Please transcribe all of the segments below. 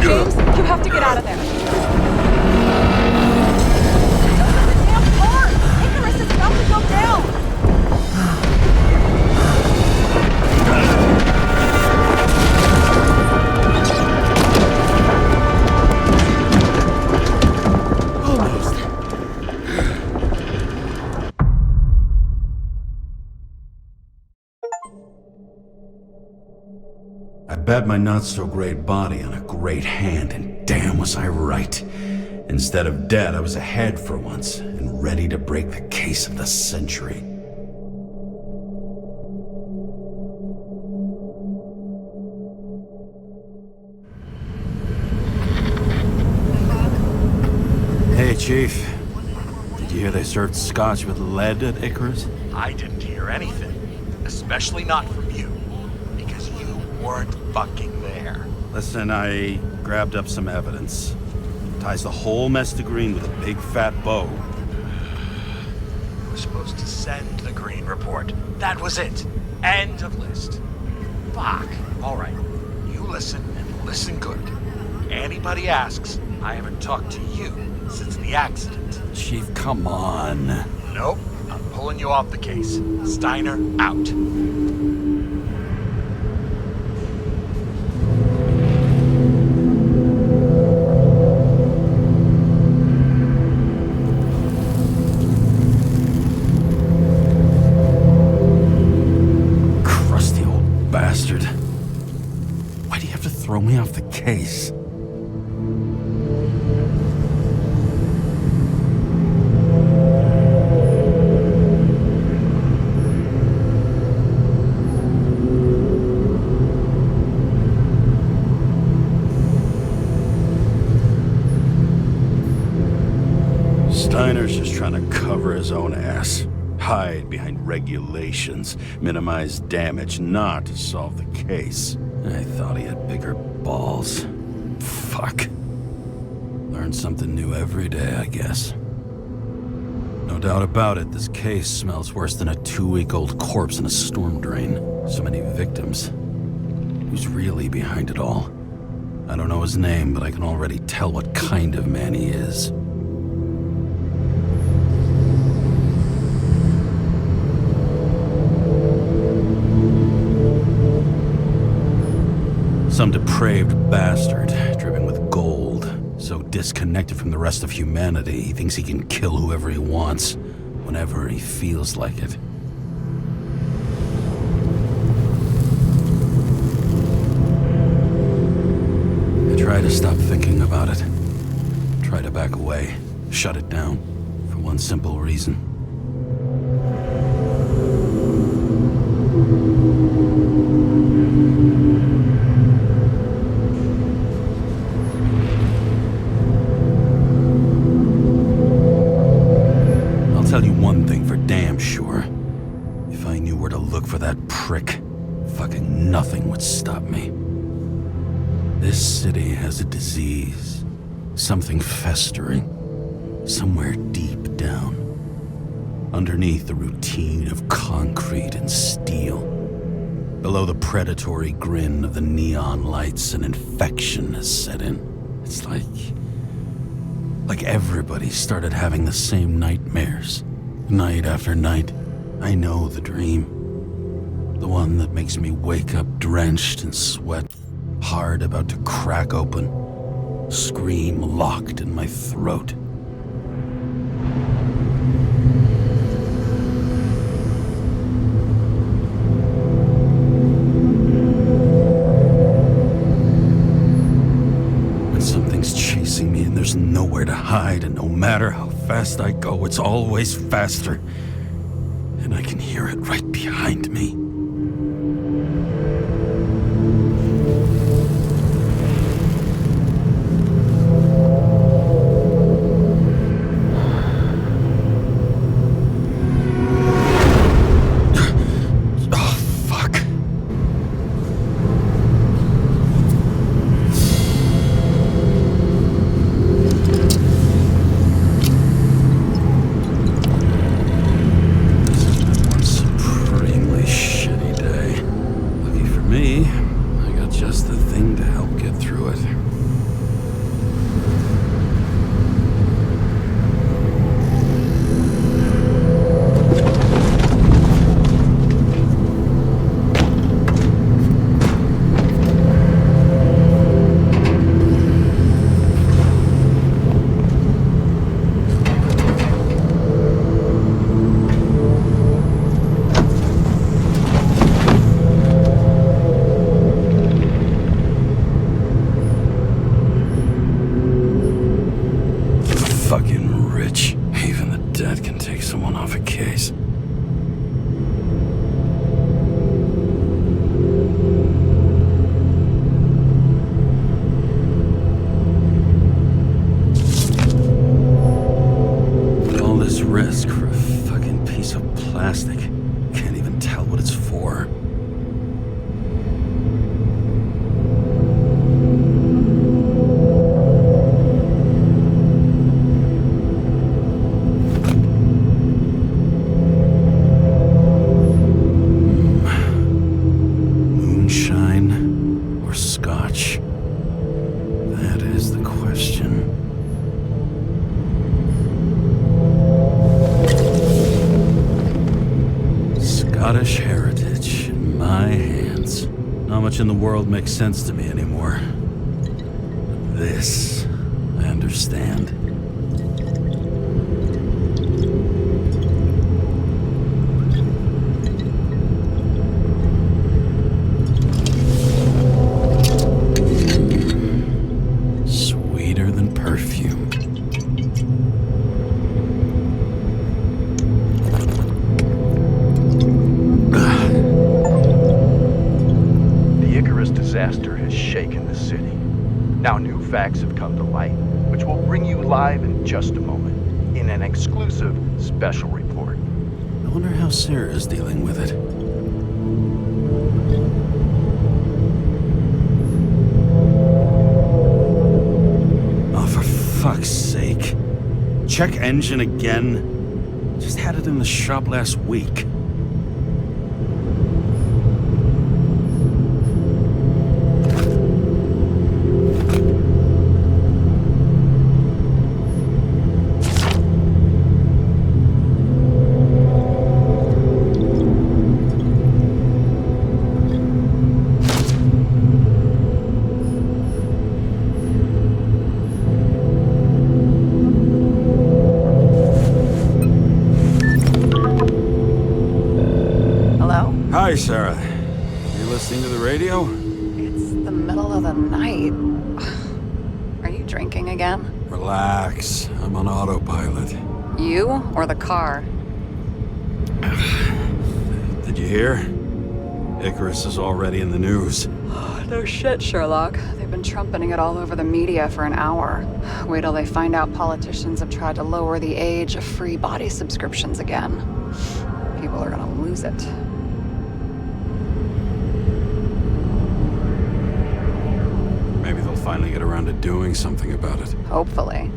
James, you have to get out of there. Open the damn car! Icarus is about to go down! I bet my not-so-great body on a great hand, and damn was I right. Instead of dead, I was ahead for once, and ready to break the case of the century. Hey, Chief. Did you hear they served scotch with lead at Icarus? I didn't hear anything. Especially not from you. Because you weren't fucking there. Listen, I grabbed up some evidence. Ties the whole mess to green with a big fat bow. You were supposed to send the green report. That was it. End of list. Fuck. Alright. You listen and listen good. Anybody asks, I haven't talked to you since the accident. Chief, come on. Nope. I'm pulling you off the case. Steiner, out. Crusty old bastard. Why do you have to throw me off the case? Steiner's just trying to cover his own ass. Hide behind regulations, minimize damage, not to solve the case. I thought he had bigger balls. Fuck. Learn something new every day, I guess. No doubt about it, this case smells worse than a 2-week-old corpse in a storm drain. So many victims. Who's really behind it all? I don't know his name, but I can already tell what kind of man he is. Some depraved bastard, driven with gold, so disconnected from the rest of humanity, he thinks he can kill whoever he wants, whenever he feels like it. I try to stop thinking about it. Try to back away, shut it down, for one simple reason. I'll tell you one thing for damn sure. If I knew where to look for that prick, fucking nothing would stop me. This city has a disease. Something festering. Somewhere deep down. Underneath the routine of concrete and steel. Below the predatory grin of the neon lights, an infection has set in. It's like everybody started having the same nightmares. Night after night. I know the dream. The one that makes me wake up drenched in sweat. Heart about to crack open. Scream locked in my throat. When something's chasing me and there's nowhere to hide, and no matter how fast I go, it's always faster. And I can hear it right behind me. much in the world makes sense to me anymore. But this, I understand. Sweeter than perfume. Disaster has shaken the city. Now new facts have come to light, which we'll bring you live in just a moment, in an exclusive special report. I wonder how Sarah's dealing with it. Oh, for fuck's sake. Check engine again? Just had it in the shop last week. Hi, Sarah. You listening to the radio? It's the middle of the night. Are you drinking again? Relax. I'm on autopilot. You or the car? Did you hear? Icarus is already in the news. No shit, Sherlock. They've been trumpeting it all over the media for an hour. Wait till they find out politicians have tried to lower the age of free body subscriptions again. People are gonna lose it. Maybe they'll finally get around to doing something about it. Hopefully.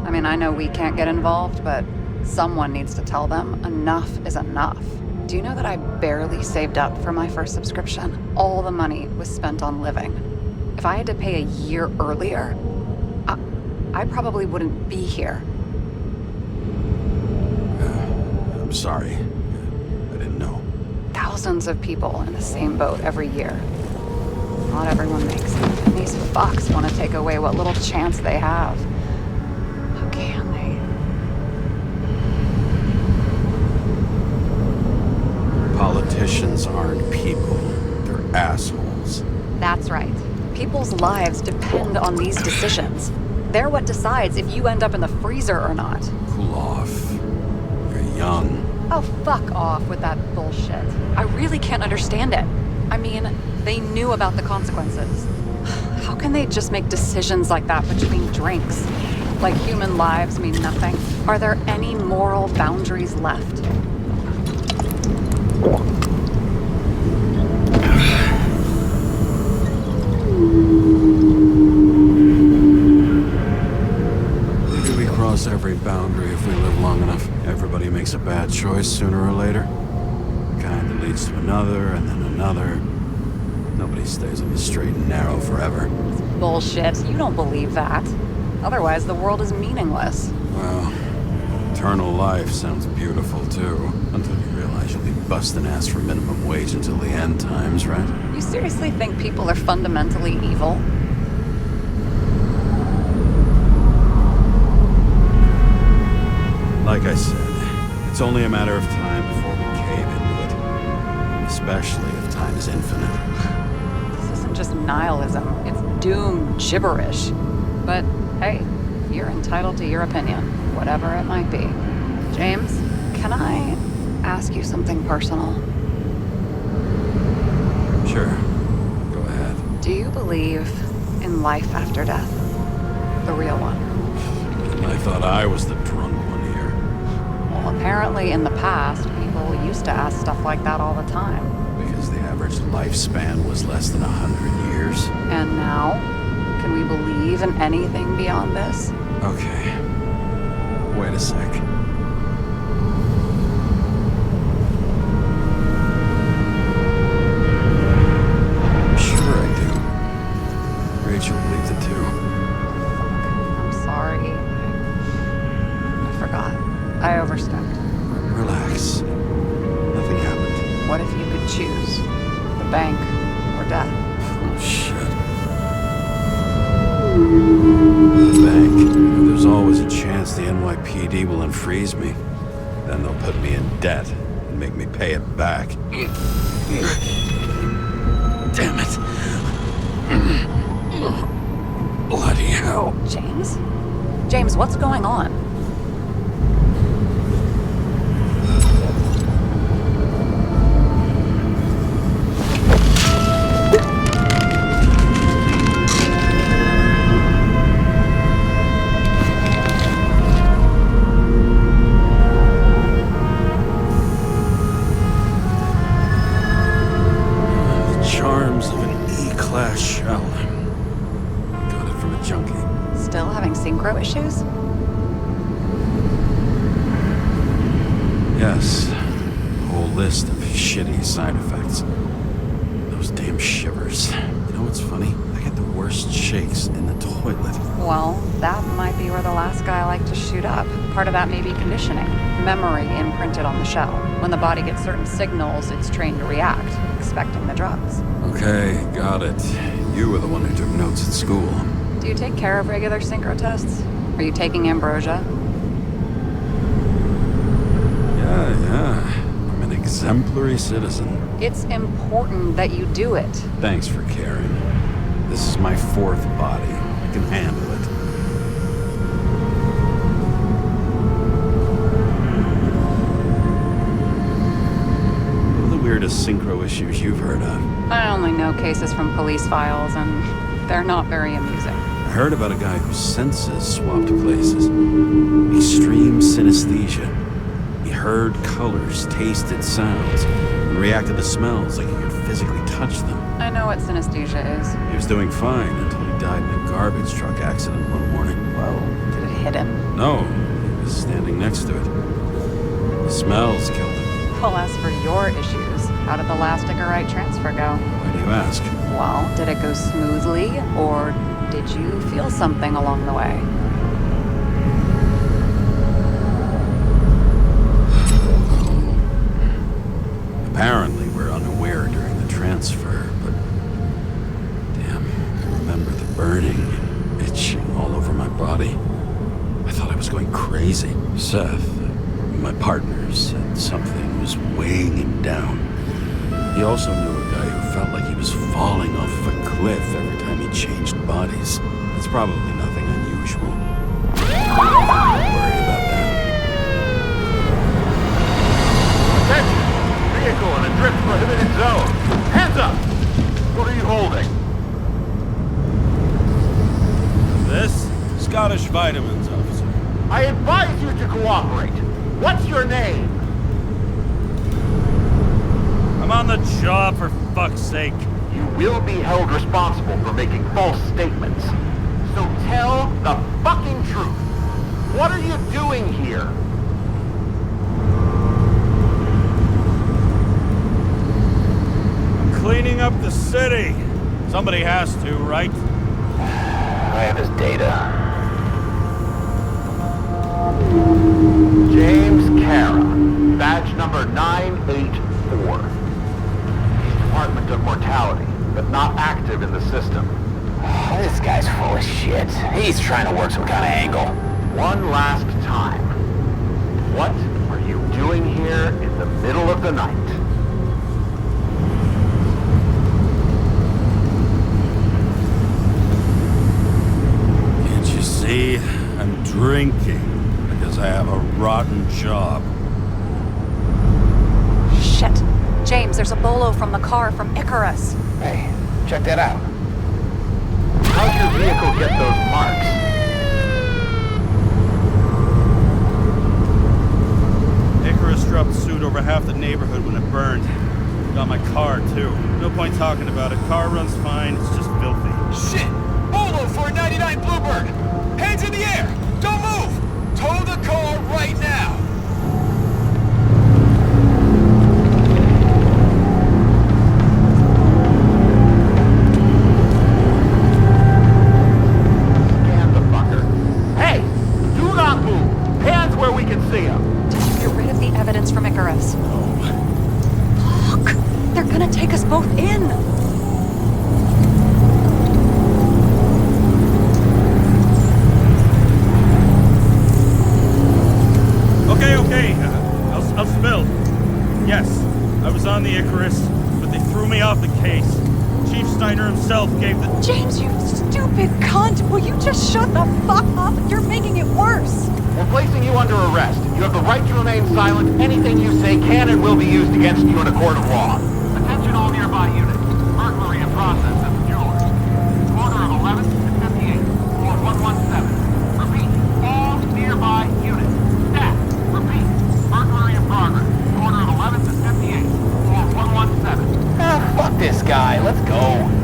I mean, I know we can't get involved, but someone needs to tell them enough is enough. Do you know that I barely saved up for my first subscription? All the money was spent on living. If I had to pay a year earlier, I probably wouldn't be here. I'm sorry. I didn't know. Thousands of people in the same boat every year. Not everyone makes it, and these fucks want to take away what little chance they have. How can they? Politicians aren't people. They're assholes. That's right. People's lives depend on these decisions. They're what decides if you end up in the freezer or not. Cool off. You're young. Oh, fuck off with that bullshit. I really can't understand it. I mean, they knew about the consequences. How can they just make decisions like that between drinks? Like human lives mean nothing? Are there any moral boundaries left? Maybe we cross every boundary if we live long enough. Everybody makes a bad choice sooner or later. Kind that leads to another, and then another. Nobody stays on the straight and narrow forever. It's bullshit. You don't believe that. Otherwise, the world is meaningless. Well, eternal life sounds beautiful, too. Until you realize you'll be busting ass for minimum wage until the end times, right? You seriously think people are fundamentally evil? Like I said, it's only a matter of time before we cave into it. Especially if time is infinite. This isn't just nihilism. It's doom gibberish. But hey, you're entitled to your opinion, whatever it might be. James, can I ask you something personal? Sure. Go ahead. Do you believe in life after death? The real one? I thought I was the drunk one here. Well, apparently in the past, people used to ask stuff like that all the time. Because the average lifespan was less than 100 years. And now? Can we believe in anything beyond this? Okay. Wait a sec. Sure I do. Rachel believes it too. I'm sorry. I forgot. I overstepped. Relax. Nothing happened. What if you could choose? The bank or death? always a chance the NYPD will unfreeze me. Then they'll put me in debt and make me pay it back. Damn it. Bloody hell. James? James, what's going on? Charms of an E-class shell. Got it from a junkie. Still having synchro issues? Yes. A whole list of shitty side effects. Those damn shivers. You know what's funny? I get the worst shakes in the toilet. Well, that might be where the last guy liked to shoot up. Part of that may be conditioning. Memory imprinted on the shell. When the body gets certain signals, it's trained to react, expecting the drugs. Okay, got it. You were the one who took notes at school. Do you take care of regular synchro tests? Are you taking ambrosia? Yeah. I'm an exemplary citizen. It's important that you do it. Thanks for caring. This is my fourth body. I can handle it. What are the weirdest synchro issues you've heard of? I only know cases from police files, and they're not very amusing. I heard about a guy whose senses swapped places. Extreme synesthesia. He heard colors, tasted sounds, and reacted to smells like he could physically touch them. I know what synesthesia is. He was doing fine until he died in a garbage truck accident one morning. Whoa. Did it hit him? No, he was standing next to it. The smells killed him. Well, as for your issues, how did the last Icarite transfer go? Why do you ask? Well, did it go smoothly, or did you feel something along the way? Apparently, we're unaware during the transfer, but damn, I remember the burning and itching all over my body. I thought I was going crazy. Seth, my partner, said something was weighing him down. He also knew a guy who felt like he was falling off of a cliff every time he changed bodies. That's probably nothing unusual. Don't worry about that. Attention! Vehicle in a drift prohibited zone. Hands up! What are you holding? This? Scottish Vitamins, officer. I advise you to cooperate. What's your name? I'm on the job, for fuck's sake. You will be held responsible for making false statements. So tell the fucking truth. What are you doing here? Cleaning up the city. Somebody has to, right? I have his data. James Karra, badge number 984. Department of Mortality, but not active in the system. This guy's full of shit. He's trying to work some kind of angle. One last time. What are you doing here in the middle of the night? Can't you see? I'm drinking because I have a rotten job. Shit. James, there's a bolo from the car from Icarus. Hey, check that out. How'd your vehicle get those marks? Icarus dropped suit over half the neighborhood when it burned. Got my car, too. No point talking about it. Car runs fine, it's just filthy. Shit! Bolo for a 99 Bluebird! Hands in the air! Don't move! Tow the car right now! Scan the fucker. Hey! Do not move! Hands where we can see him! Did you get rid of the evidence from Icarus? Look! They're gonna take us both in! James, you stupid cunt! Will you just shut the fuck up? You're making it worse! We're placing you under arrest. You have the right to remain silent. Anything you say can and will be used against you in a court of law. Attention all nearby units. Burglary in process at the jewelers. Corner of 11th and 58. Floor 117. Repeat. All nearby units. Staff. Repeat. Burglary in progress. Corner of 11th and 58. Floor 117. Ah, fuck this guy. Let's go.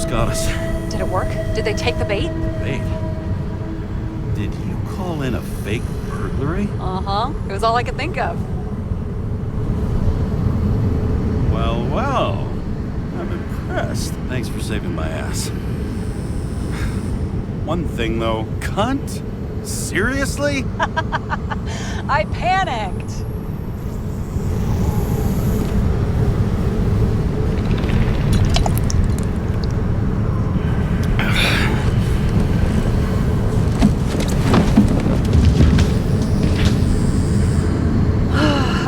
Got us. Did it work? Did they take the bait? Wait. Did you call in a fake burglary? Uh-huh. It was all I could think of. Well, well. I'm impressed. Thanks for saving my ass. One thing, though. Cunt? Seriously? I panicked!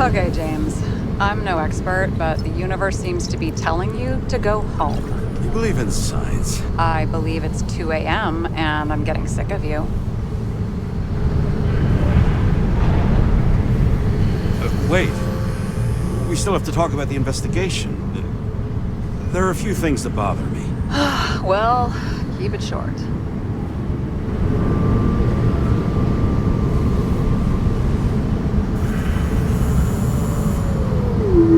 Okay, James. I'm no expert, but the universe seems to be telling you to go home. You believe in science? I believe it's 2 a.m. and I'm getting sick of you. Wait. We still have to talk about the investigation. There are a few things that bother me. Well, keep it short.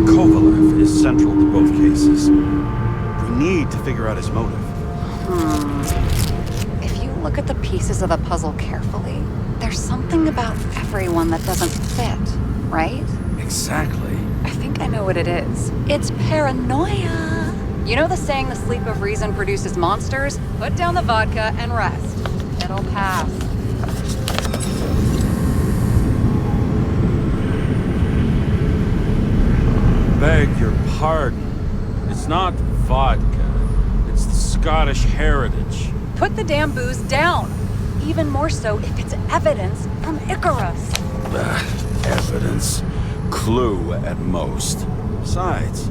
Kovalev is central to both cases. We need to figure out his motive. If you look at the pieces of the puzzle carefully, there's something about everyone that doesn't fit, right? Exactly. I think I know what it is. It's paranoia. You know the saying, the sleep of reason produces monsters? Put down the vodka and rest. It'll pass. Beg your pardon. It's not vodka. It's the Scottish heritage. Put the damn booze down. Even more so if it's evidence from Icarus. Evidence. Clue at most. Besides,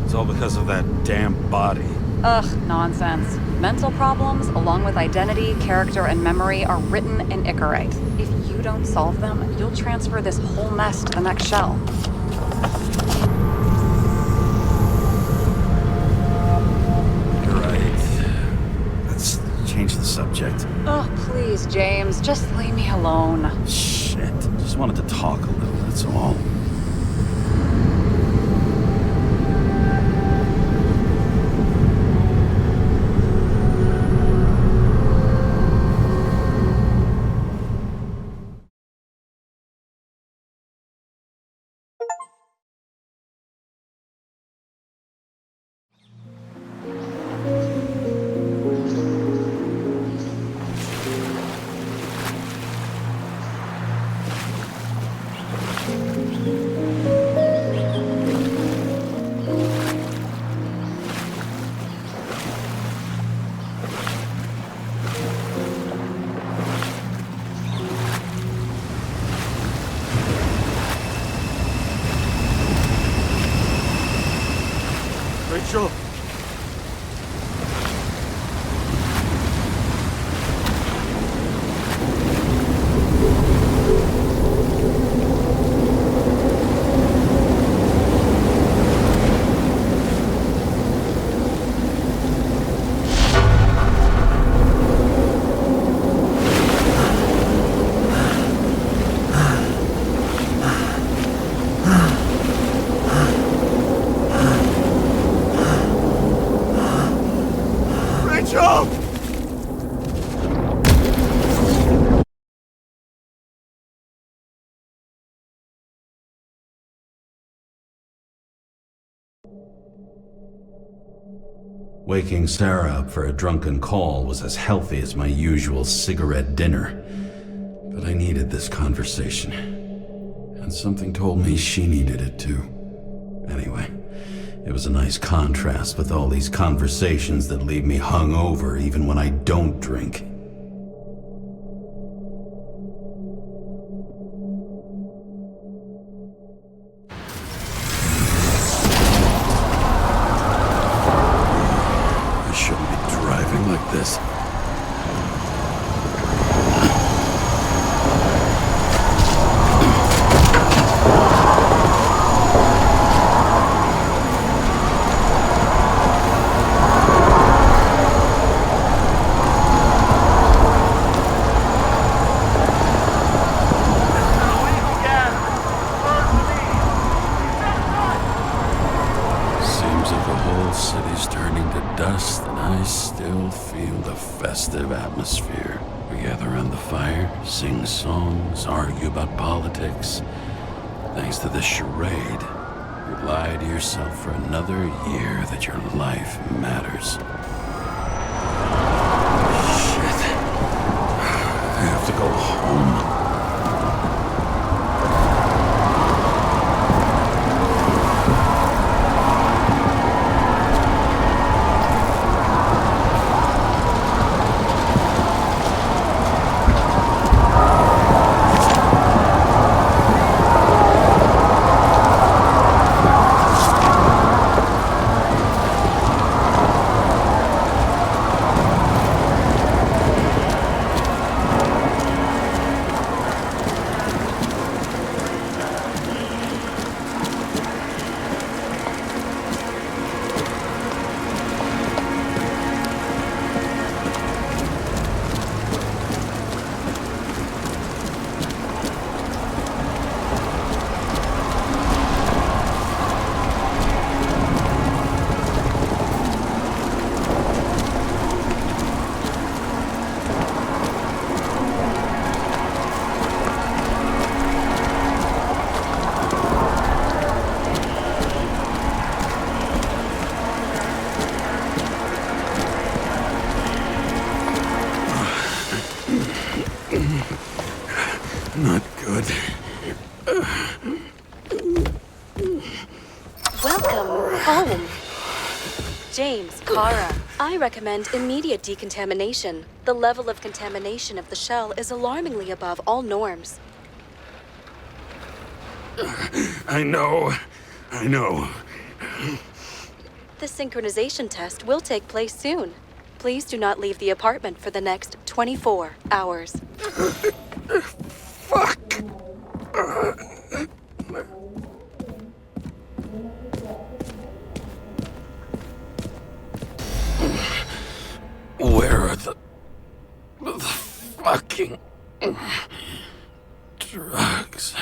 it's all because of that damn body. Ugh, nonsense. Mental problems, along with identity, character, and memory, are written in Icarite. If you don't solve them, you'll transfer this whole mess to the next shell. Change the subject. Oh, please, James. Just leave me alone. Shit. Just wanted to talk a little, that's all. Rachel! Waking Sarah up for a drunken call was as healthy as my usual cigarette dinner. But I needed this conversation. And something told me she needed it too. Anyway, It was a nice contrast with all these conversations that leave me hungover even when I don't drink. I shouldn't be driving like this. Festive atmosphere. We gather around the fire, sing songs, argue about politics. Thanks to this charade, you lie to yourself for another year that your life matters. Shit. I have to go home. Not good. Welcome home. James Karra. I recommend immediate decontamination. The level of contamination of the shell is alarmingly above all norms. I know. The synchronization test will take place soon. Please do not leave the apartment for the next 24 hours. Fuck! Where are the fucking drugs?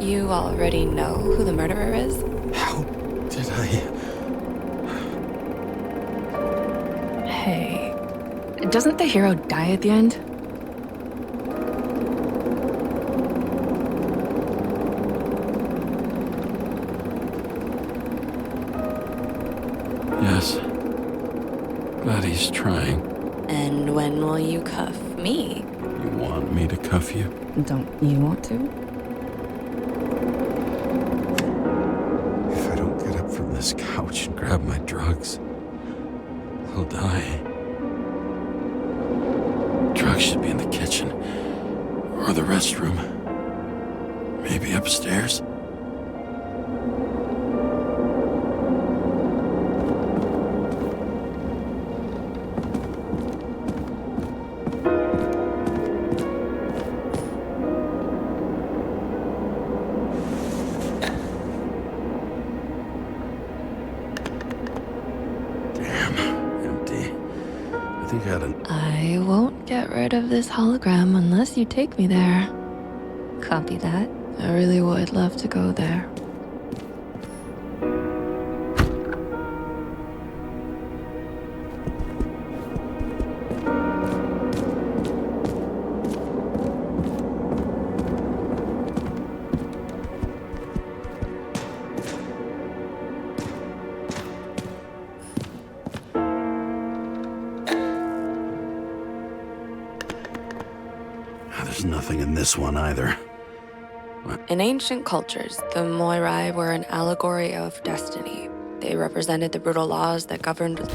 You already know who the murderer is? How did I... Hey, doesn't the hero die at the end? Yes. Glad he's trying. And when will you cuff me? You want me to cuff you? Don't you want to? If I don't get up from this couch and grab my drugs, I'll die. Drugs should be in the kitchen. Or the restroom. Maybe upstairs. I got an... I won't get rid of this hologram unless you take me there. Copy that. I really would love to go there. There's nothing in this one either. In ancient cultures, the Moirai were an allegory of destiny. They represented the brutal laws that governed.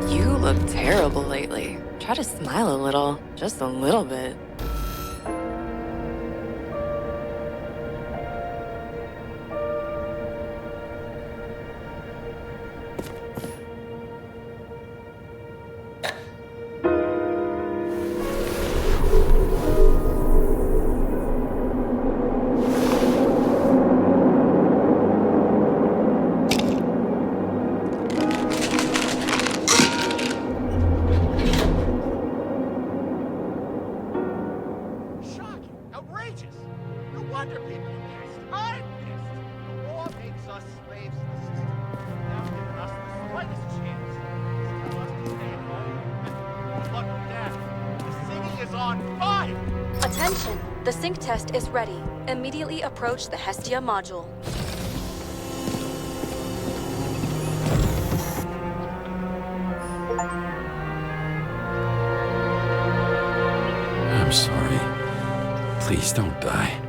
You look terrible lately. Try to smile a little, just a little bit. Attention! The sync test is ready. Immediately approach the Hestia module. I'm sorry. Please don't die.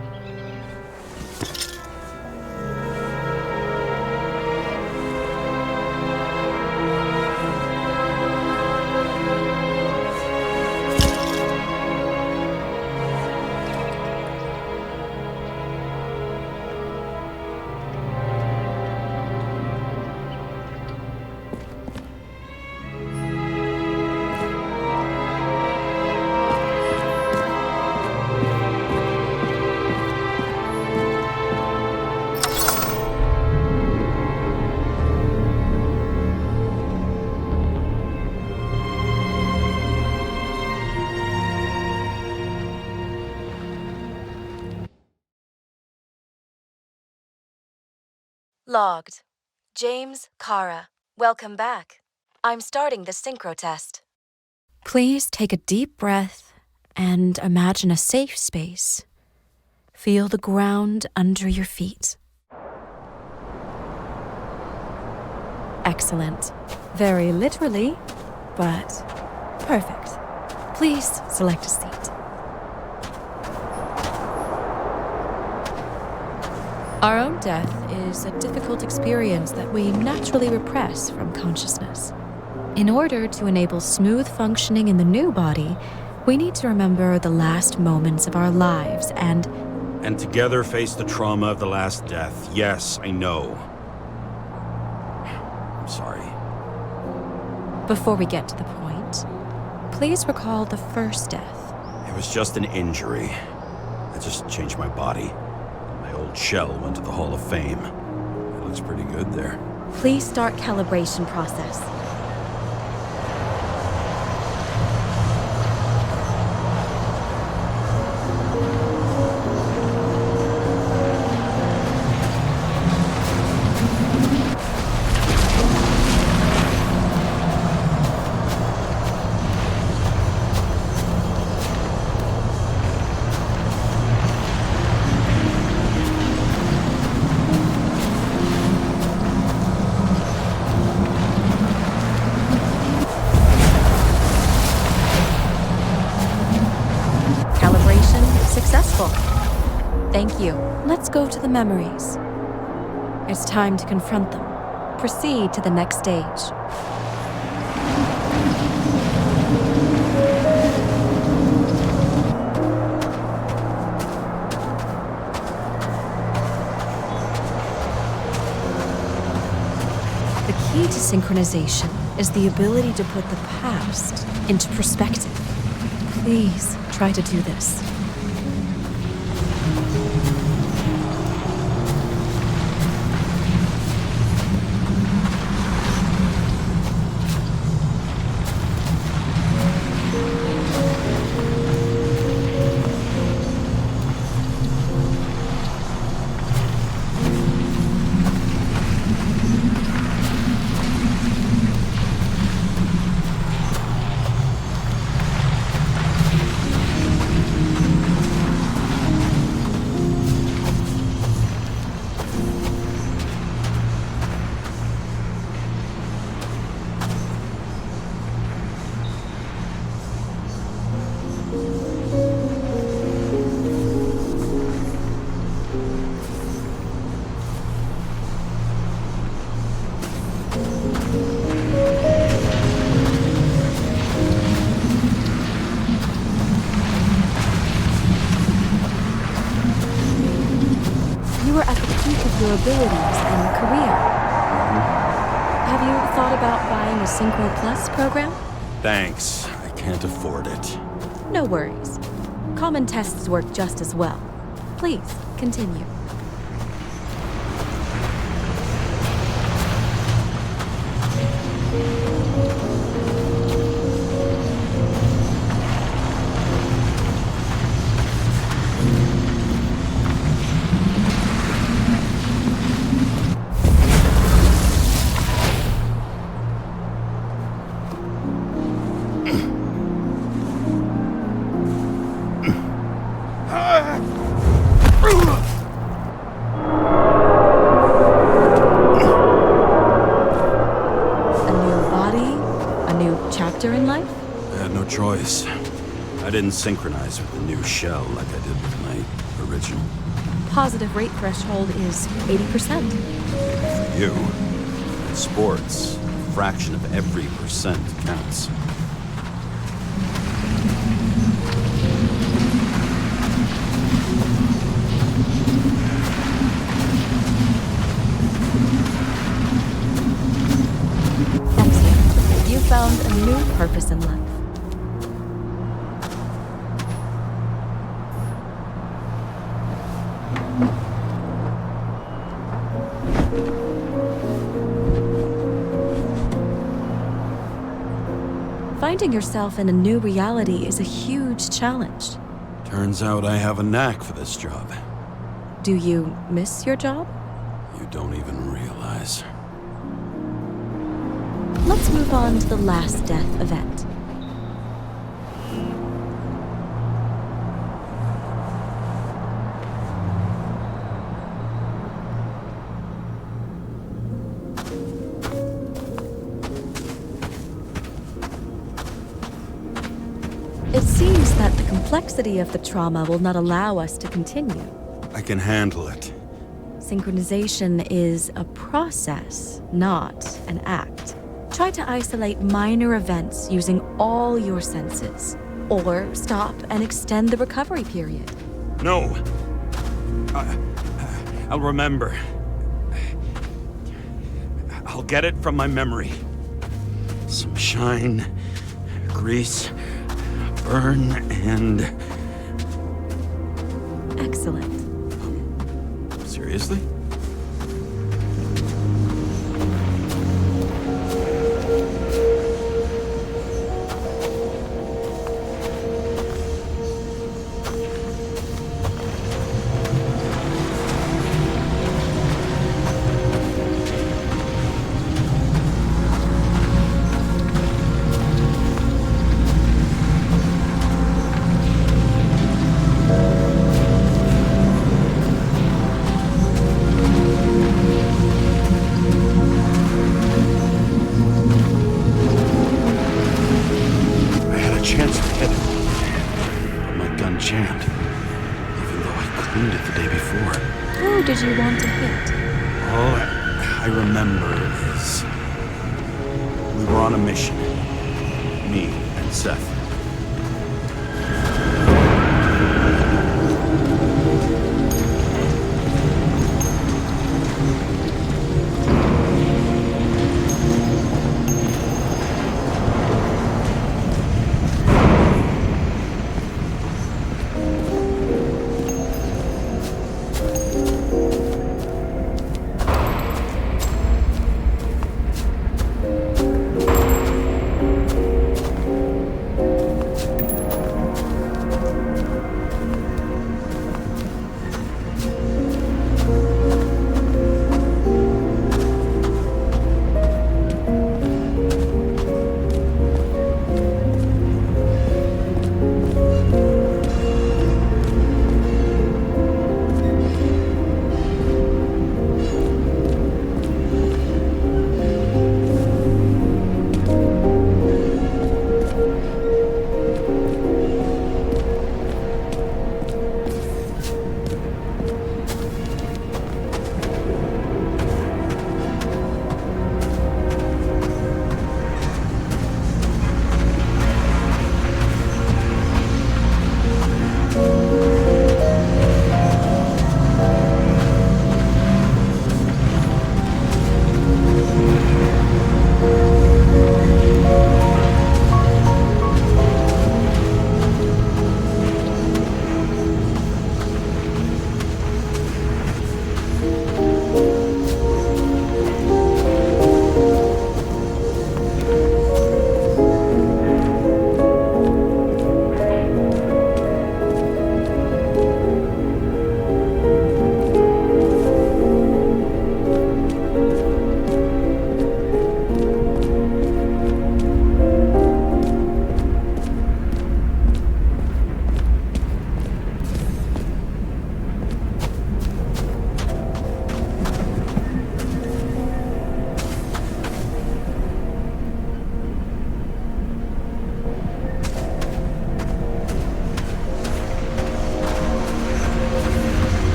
Logged. James Karra. Welcome back. I'm starting the synchro test. Please take a deep breath and imagine a safe space. Feel the ground under your feet. Excellent. Very literally, but perfect. Please select a seat. Our own death is a difficult experience that we naturally repress from consciousness. In order to enable smooth functioning in the new body, we need to remember the last moments of our lives and together face the trauma of the last death. Yes, I know. I'm sorry. Before we get to the point, please recall the first death. It was just an injury. I just changed my body. My old shell went to the Hall of Fame. It looks pretty good there. Please start calibration process. Successful. Thank you. Let's go to the memories. It's time to confront them. Proceed to the next stage. to synchronization is the ability to put the past into perspective. Please try to do this. Your abilities and career. Have you thought about buying a Synchro Plus program? Thanks. I can't afford it. No worries. Common tests work just as well. Please, continue. In life? I had no choice. I didn't synchronize with the new shell like I did with my original. Positive rate threshold is 80%. For you, in sports, a fraction of every percent counts. You found a new purpose in life. Finding yourself in a new reality is a huge challenge. Turns out I have a knack for this job. Do you miss your job? You don't even realize. Let's move on to the last death event. It seems that the complexity of the trauma will not allow us to continue. I can handle it. Synchronization is a process, not an act. Try to isolate minor events using all your senses, or stop and extend the recovery period. No. I'll remember. I'll get it from my memory. Some shine, grease, burn, and... Excellent. Seriously? Who did you want to hit? All I remember is we were on a mission. Me and Seth.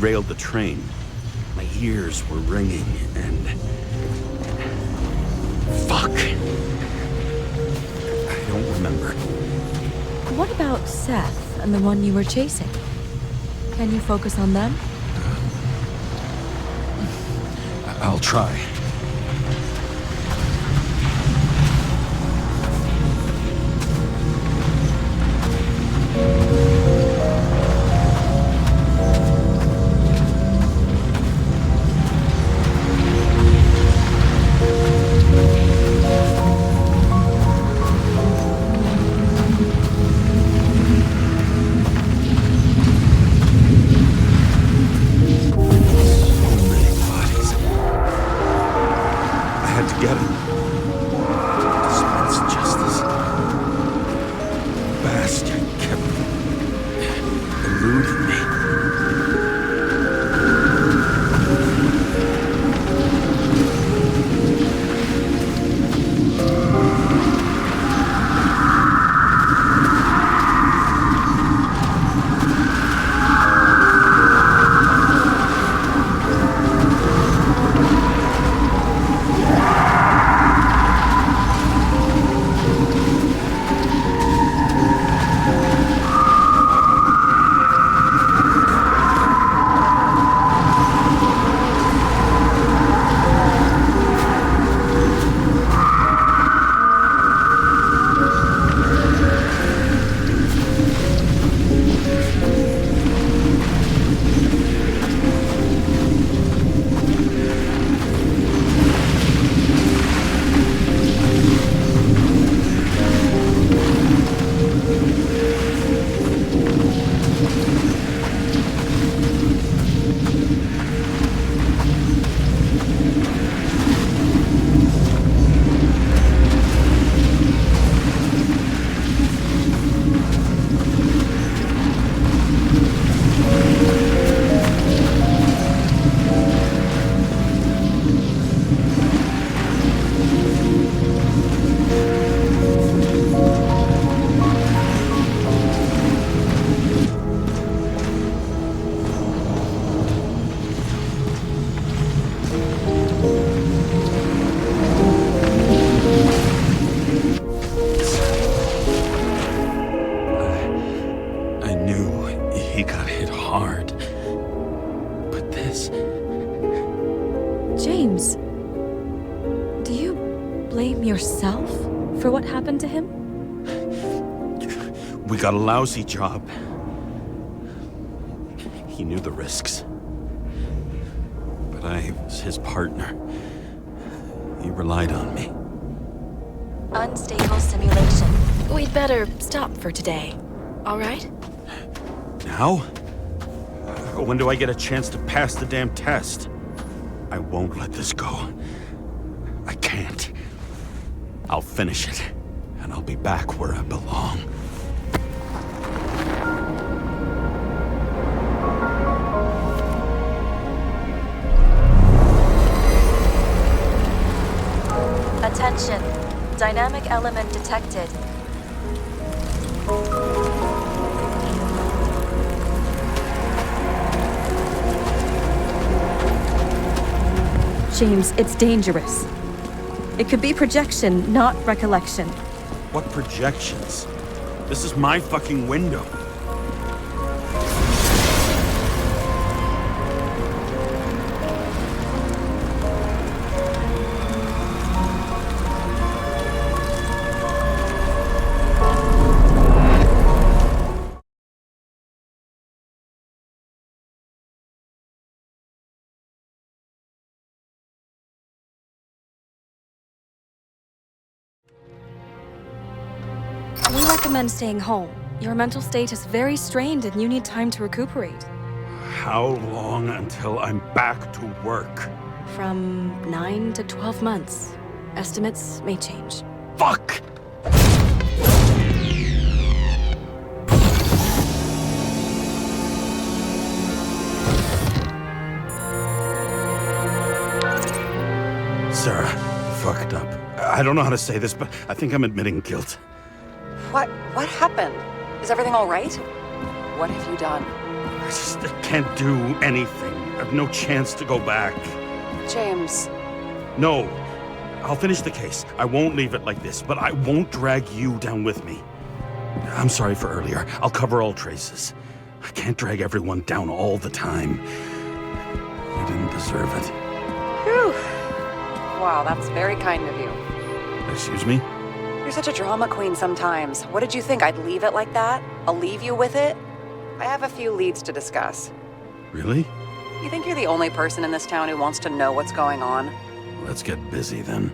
derailed the train. My ears were ringing, and... Fuck! I don't remember. What about Seth and the one you were chasing? Can you focus on them? I'll try. James, do you blame yourself for what happened to him? We got a lousy job. He knew the risks. But I was his partner. He relied on me. Unstable simulation. We'd better stop for today, all right? Now? When do I get a chance to pass the damn test? I won't let this go. I can't. I'll finish it, and I'll be back where I belong. Attention. Dynamic element detected. James, it's dangerous. It could be projection, not recollection. What projections? This is my fucking window. We recommend staying home. Your mental state is very strained and you need time to recuperate. How long until I'm back to work? From 9 to 12 months. Estimates may change. Fuck! Sarah, fucked up. I don't know how to say this, but I think I'm admitting guilt. What happened? Is everything all right? What have you done? I can't do anything. I have no chance to go back. James. No. I'll finish the case. I won't leave it like this, but I won't drag you down with me. I'm sorry for earlier. I'll cover all traces. I can't drag everyone down all the time. You didn't deserve it. Whew. Wow, that's very kind of you. Excuse me? You're such a drama queen sometimes. What did you think, I'd leave it like that? I'll leave you with it? I have a few leads to discuss. Really? You think you're the only person in this town who wants to know what's going on? Let's get busy then.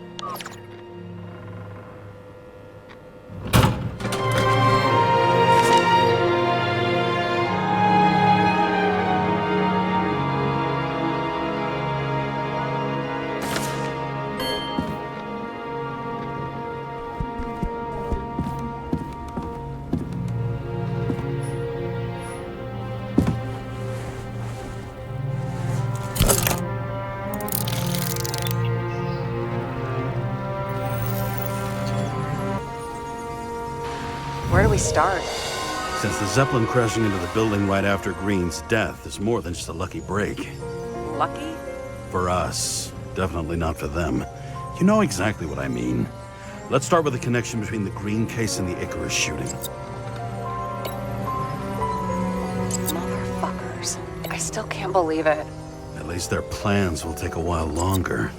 Where do we start? Since the Zeppelin crashing into the building right after Green's death is more than just a lucky break. Lucky? For us. Definitely not for them. You know exactly what I mean. Let's start with the connection between the Green case and the Icarus shooting. Motherfuckers. I still can't believe it. At least their plans will take a while longer.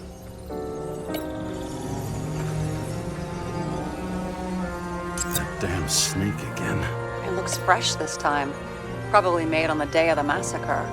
That damn snake again. It looks fresh this time. Probably made on the day of the massacre.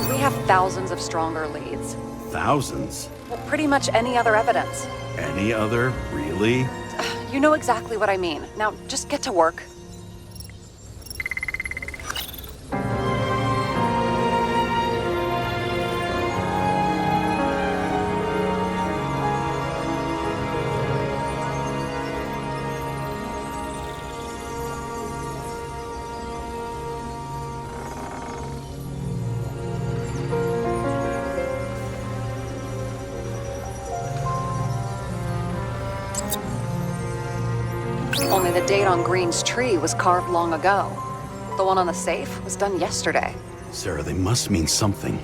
We have thousands of stronger leads. Thousands? Well, pretty much any other evidence. Any other? Really? You know exactly what I mean. Now, just get to work. Only the date on Green's tree was carved long ago. The one on the safe was done yesterday. Sarah, they must mean something.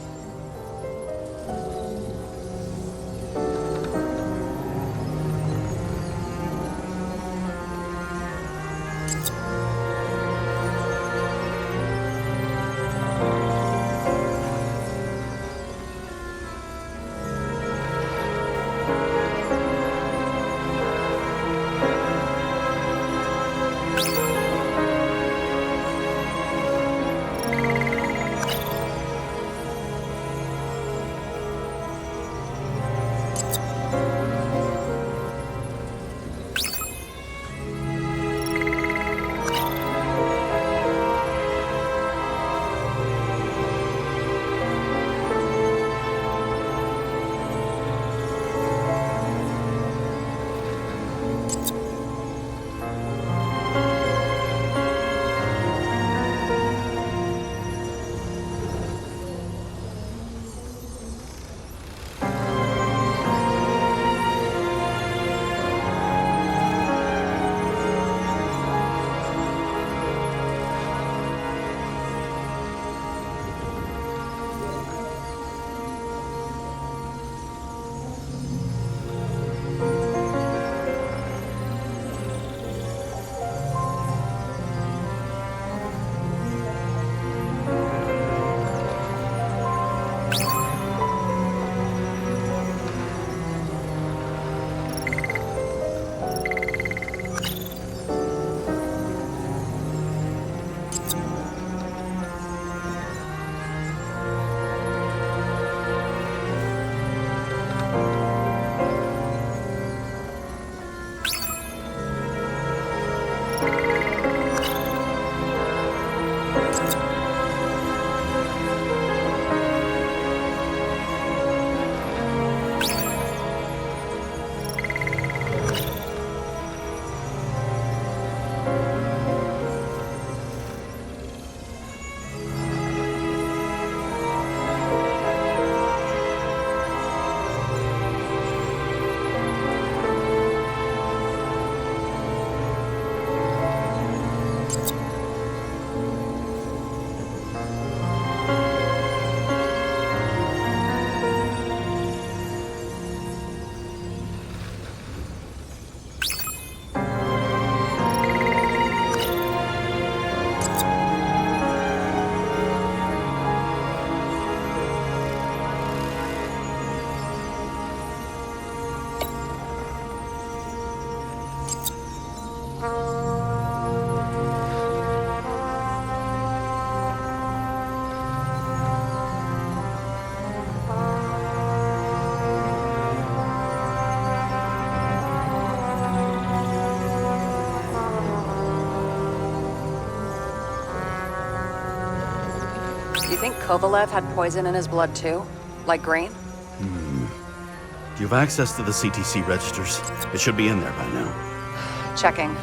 You think Kovalev had poison in his blood too? Like Green? Do you have access to the CTC registers? It should be in there by now. Checking.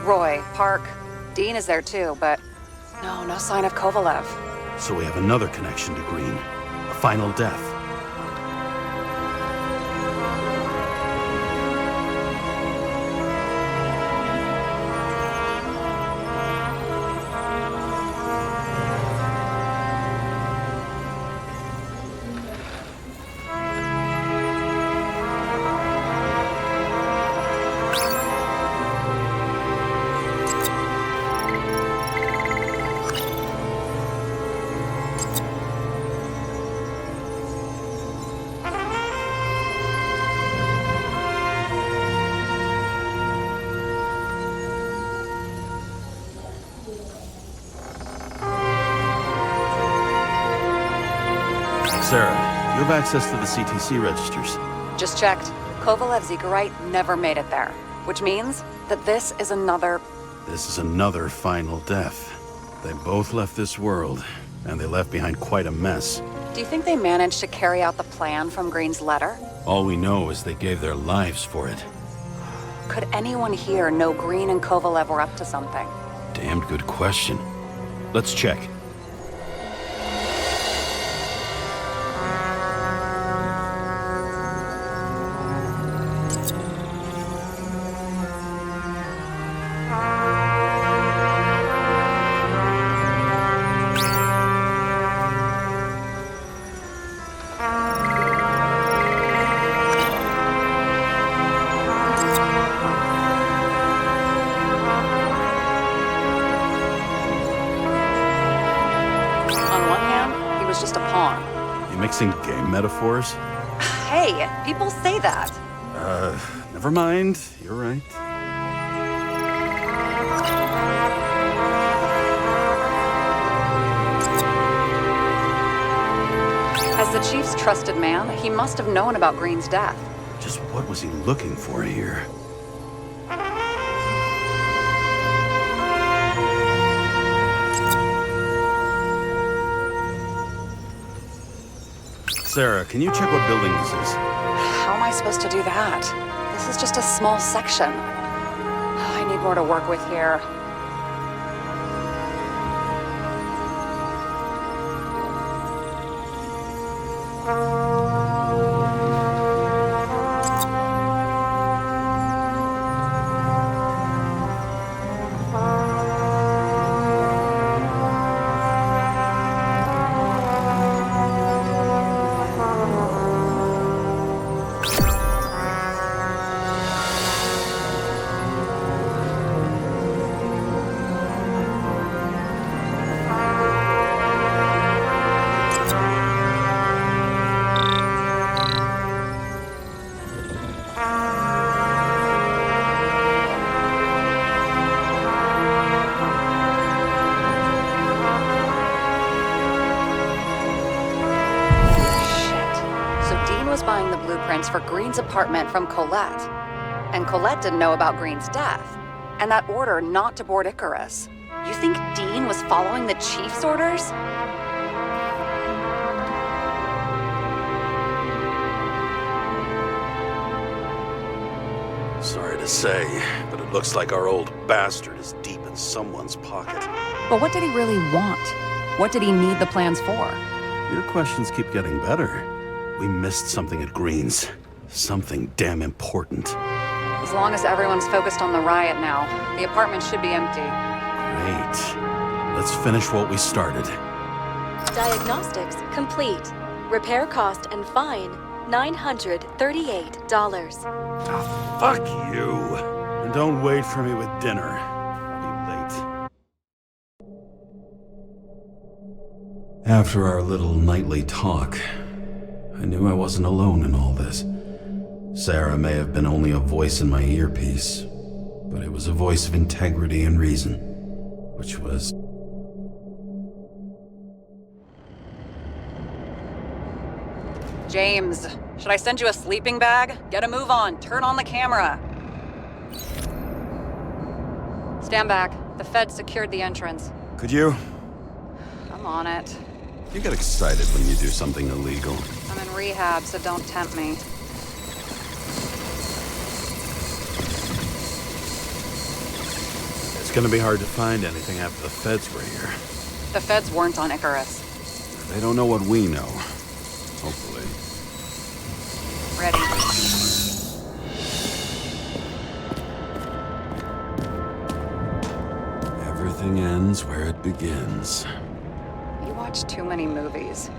Roy, Park, Dean is there too, but no sign of Kovalev. So we have another connection to Green. A final death. Sarah, you have access to the CTC registers. Just checked. Kovalev's Zegarite never made it there, which means that this is another... This is another final death. They both left this world, and they left behind quite a mess. Do you think they managed to carry out the plan from Green's letter? All we know is they gave their lives for it. Could anyone here know Green and Kovalev were up to something? Damned good question. Let's check. Mixing game metaphors? Hey, people say that. Never mind. You're right. As the Chief's trusted man, he must have known about Green's death. Just what was he looking for here? Sarah, can you check what building this is? How am I supposed to do that? This is just a small section. I need more to work with here. Buying the blueprints for Green's apartment from Colette. And Colette didn't know about Green's death, and that order not to board Icarus. You think Dean was following the Chief's orders? Sorry to say, but it looks like our old bastard is deep in someone's pocket. But what did he really want? What did he need the plans for? Your questions keep getting better. We missed something at Green's. Something damn important. As long as everyone's focused on the riot now, the apartment should be empty. Great. Let's finish what we started. Diagnostics complete. Repair cost and fine, $938. Fuck you. And don't wait for me with dinner. I'll be late. After our little nightly talk, I knew I wasn't alone in all this. Sarah may have been only a voice in my earpiece, but it was a voice of integrity and reason, which was... James, should I send you a sleeping bag? Get a move on. Turn on the camera. Stand back. The Fed secured the entrance. Could you? I'm on it. You get excited when you do something illegal. I'm in rehab, so don't tempt me. It's gonna be hard to find anything after the Feds were here. The Feds weren't on Icarus. They don't know what we know. Hopefully. Ready. Everything ends where it begins. You watch too many movies.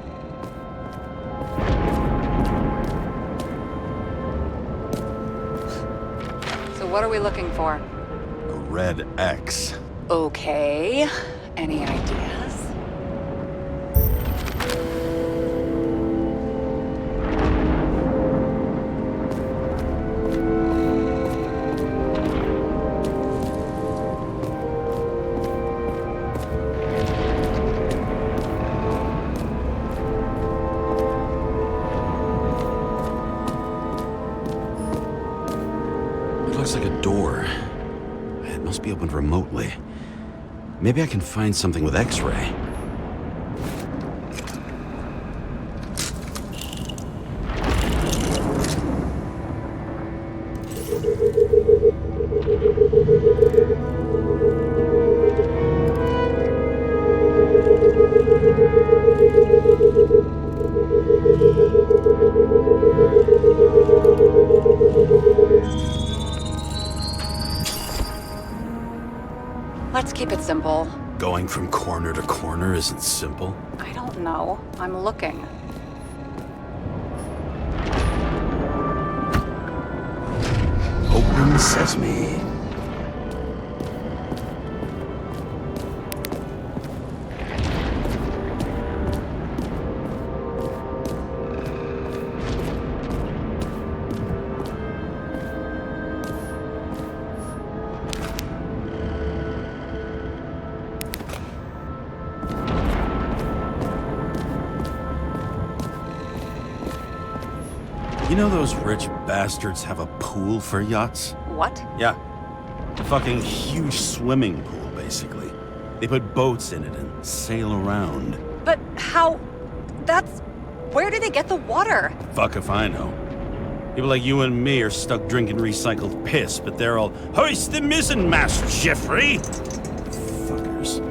So what are we looking for? A red X. Okay. Any ideas? It looks like a door. It must be opened remotely. Maybe I can find something with X-ray. Let's keep it simple. Going from corner to corner isn't simple. I don't know. I'm looking. Open sesame. You know those rich bastards have a pool for yachts? What? Yeah. A fucking huge swimming pool, basically. They put boats in it and sail around. But how... That's... Where do they get the water? Fuck if I know. People like you and me are stuck drinking recycled piss, but they're all, hoist the mizzenmast, Jeffrey! Fuckers.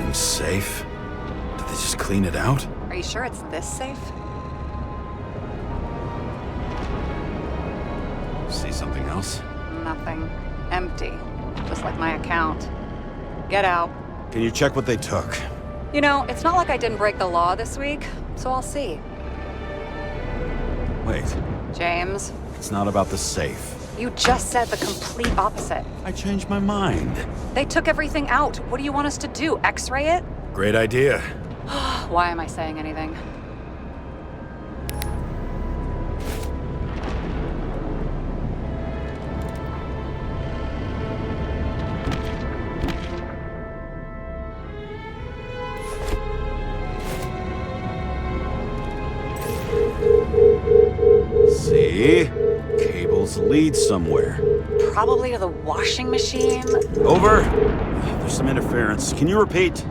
looking safe. Did they just clean it out? Are you sure it's this safe? See something else? Nothing. Empty. Just like my account. Get out. Can you check what they took? You know, it's not like I didn't break the law this week, so I'll see. Wait, James, it's not about the safe. you just said the complete opposite. I changed my mind. They took everything out. What do you want us to do? X-ray it? Great idea. Why am I saying anything? See? Cables lead somewhere. Probably to the washing machine. Over. There's some interference. Can you repeat?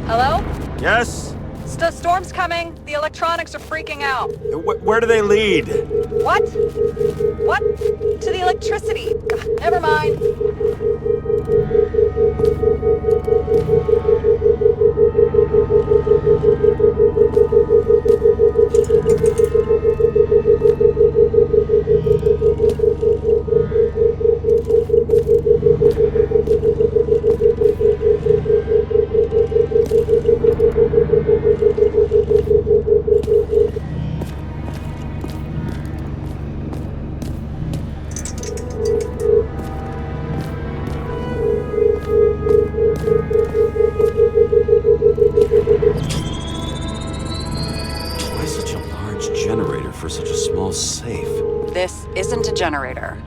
Hello? Yes? Storm's coming. The electronics are freaking out. Where do they lead? What? What? To the electricity. Never mind. Why such a large generator for such a small safe? This isn't a generator.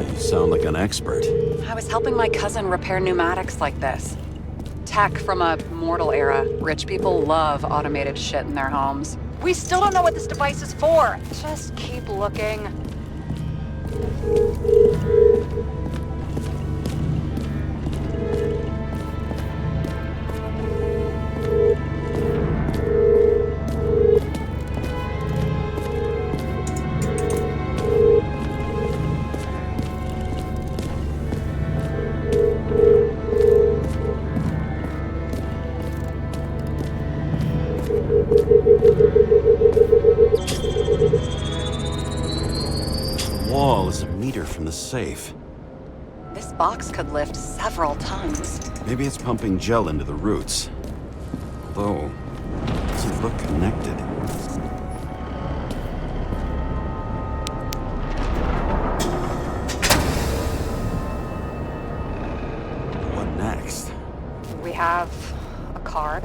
You sound like an expert. I was helping my cousin repair pneumatics like this. Tech from a mortal era. Rich people love automated shit in their homes. We still don't know what this device is for. Just keep looking. Wall is a meter from the safe. This box could lift several tons. Maybe it's pumping gel into the roots. Although, it doesn't look connected. What next? We have a card.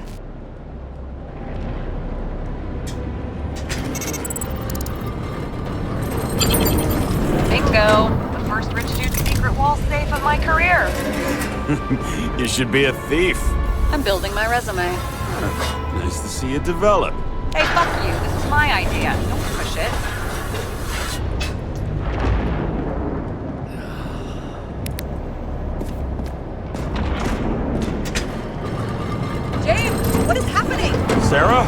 Bingo! The first rich dude's secret wall safe of my career. You should be a thief. I'm building my resume. Nice to see it develop. Hey, fuck you. This is my idea. Don't push it. James, what is happening? Sarah?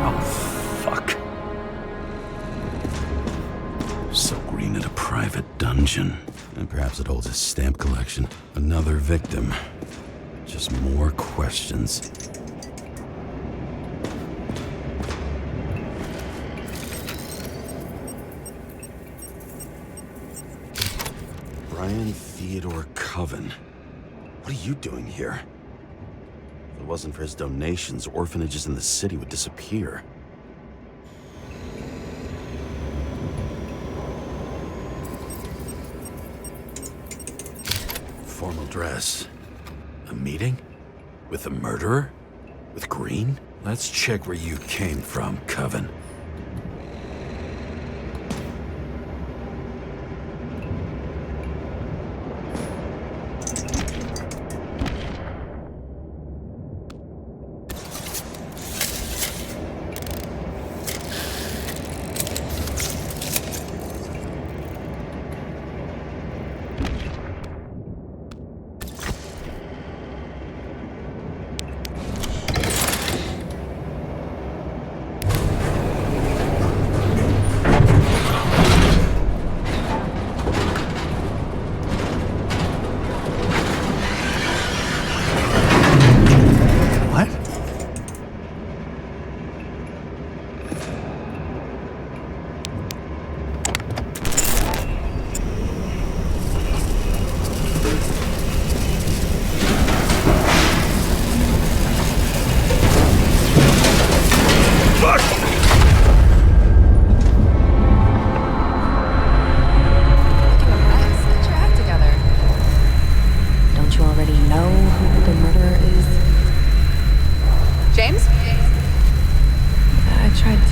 Oh, fuck. So Green at a private dungeon. And perhaps it holds a stamp collection. Another victim. Just more questions. Brian Theodore Coven. What are you doing here? If it wasn't for his donations, orphanages in the city would disappear. Formal dress. A meeting? With a murderer? With Green? Let's check where you came from, Coven.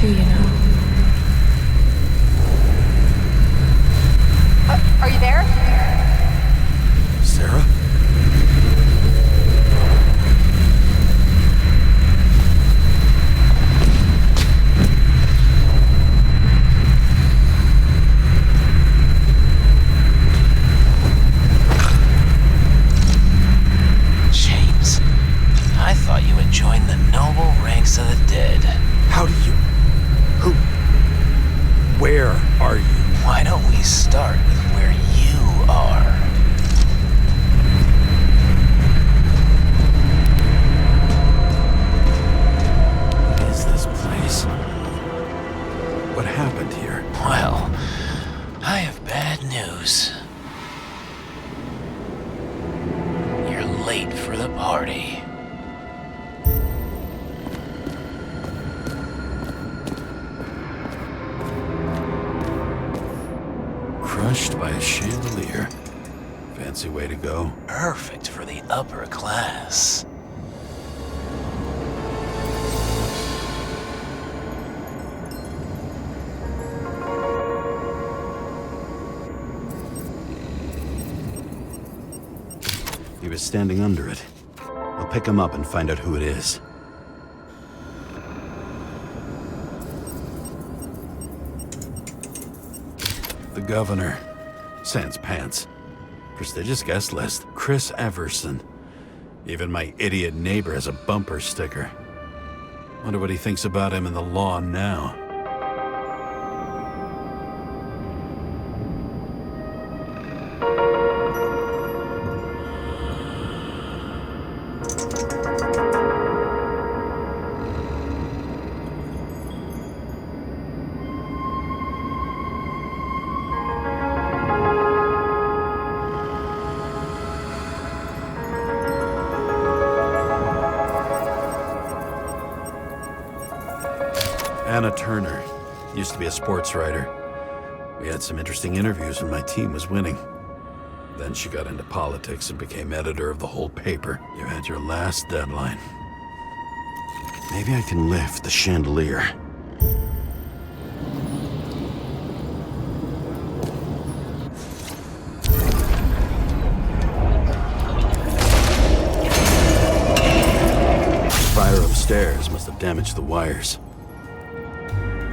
too, you know. Are you there? Sarah? James, I thought you had joined the noble ranks of the dead. How do you... Who... Where are you? Why don't we start with where you are? What is this place? What happened here? Well, I have bad news. You're late for the party. Crushed by a chandelier. Fancy way to go. Perfect for the upper class. He was standing under it. I'll pick him up and find out who it is. The governor. Sans pants. Prestigious guest list. Chris Everson. Even my idiot neighbor has a bumper sticker. Wonder what he thinks about him and the law now. Anna Turner. Used to be a sports writer. We had some interesting interviews when my team was winning. Then she got into politics and became editor of the whole paper. You had your last deadline. Maybe I can lift the chandelier. Fire upstairs must have damaged the wires.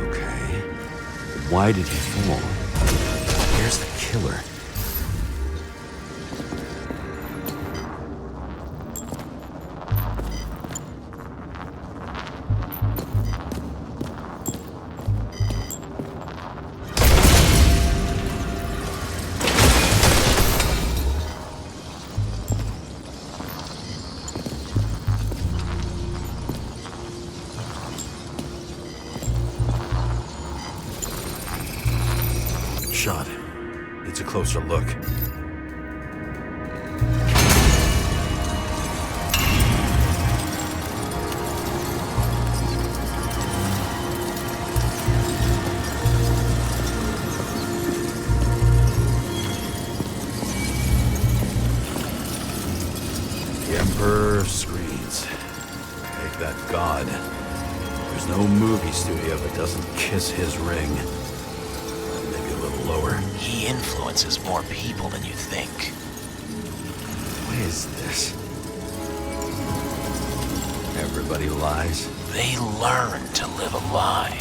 Okay. Why did he fall? Where's the killer? Shot. Needs a closer look. The Emperor screens. Make that God. There's no movie studio that doesn't kiss his ring. Lower. He influences more people than you think. What is this? Everybody lies? They learn to live a lie.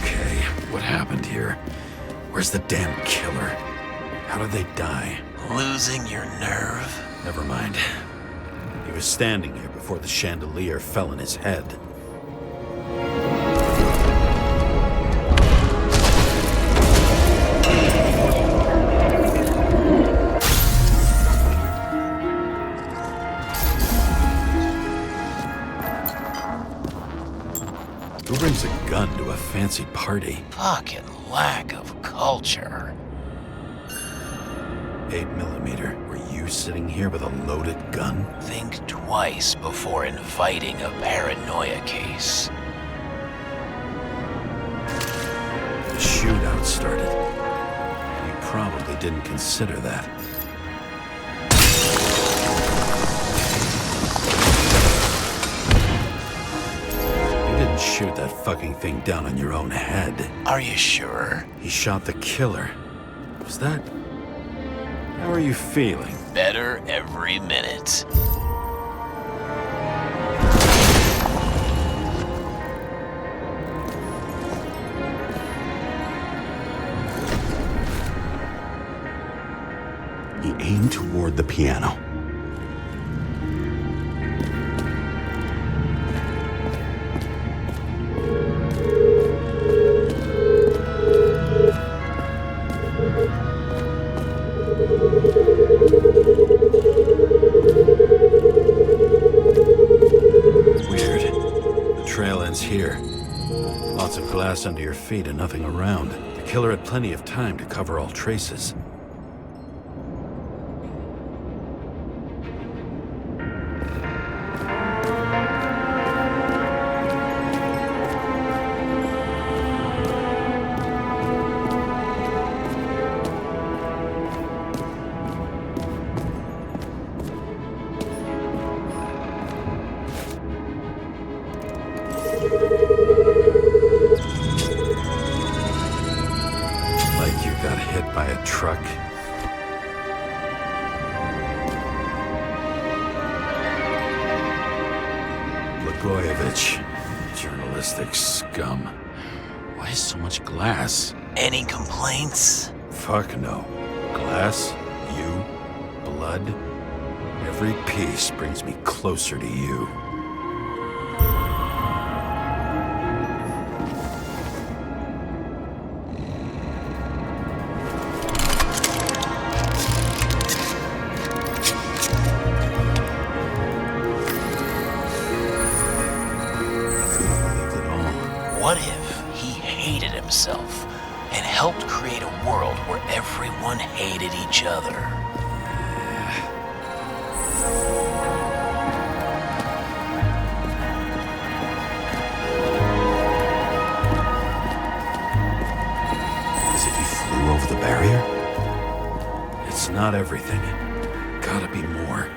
Okay, what happened here? Where's the damn killer? How did they die? Losing your nerve? Never mind. He was standing here before the chandelier fell on his head. Who brings a gun to a fancy party? Fucking lack of culture. 8mm. Were you sitting here with a loaded gun? Think twice before inviting a paranoia case. The shootout started. You probably didn't consider that. didn't shoot that fucking thing down on your own head. Are you sure? He shot the killer. Was that... How are you feeling? Better every minute. He aimed toward the piano. Weird. The trail ends here. Lots of glass under your feet and nothing around. The killer had plenty of time to cover all traces. Like you got hit by a truck. Blagojevich, journalistic scum. Why so much glass? Any complaints? Fuck no. Glass, you, blood. Every piece brings me closer to you. What if he hated himself and helped create a world where everyone hated each other? As if he flew over the barrier? It's not everything. Gotta be more.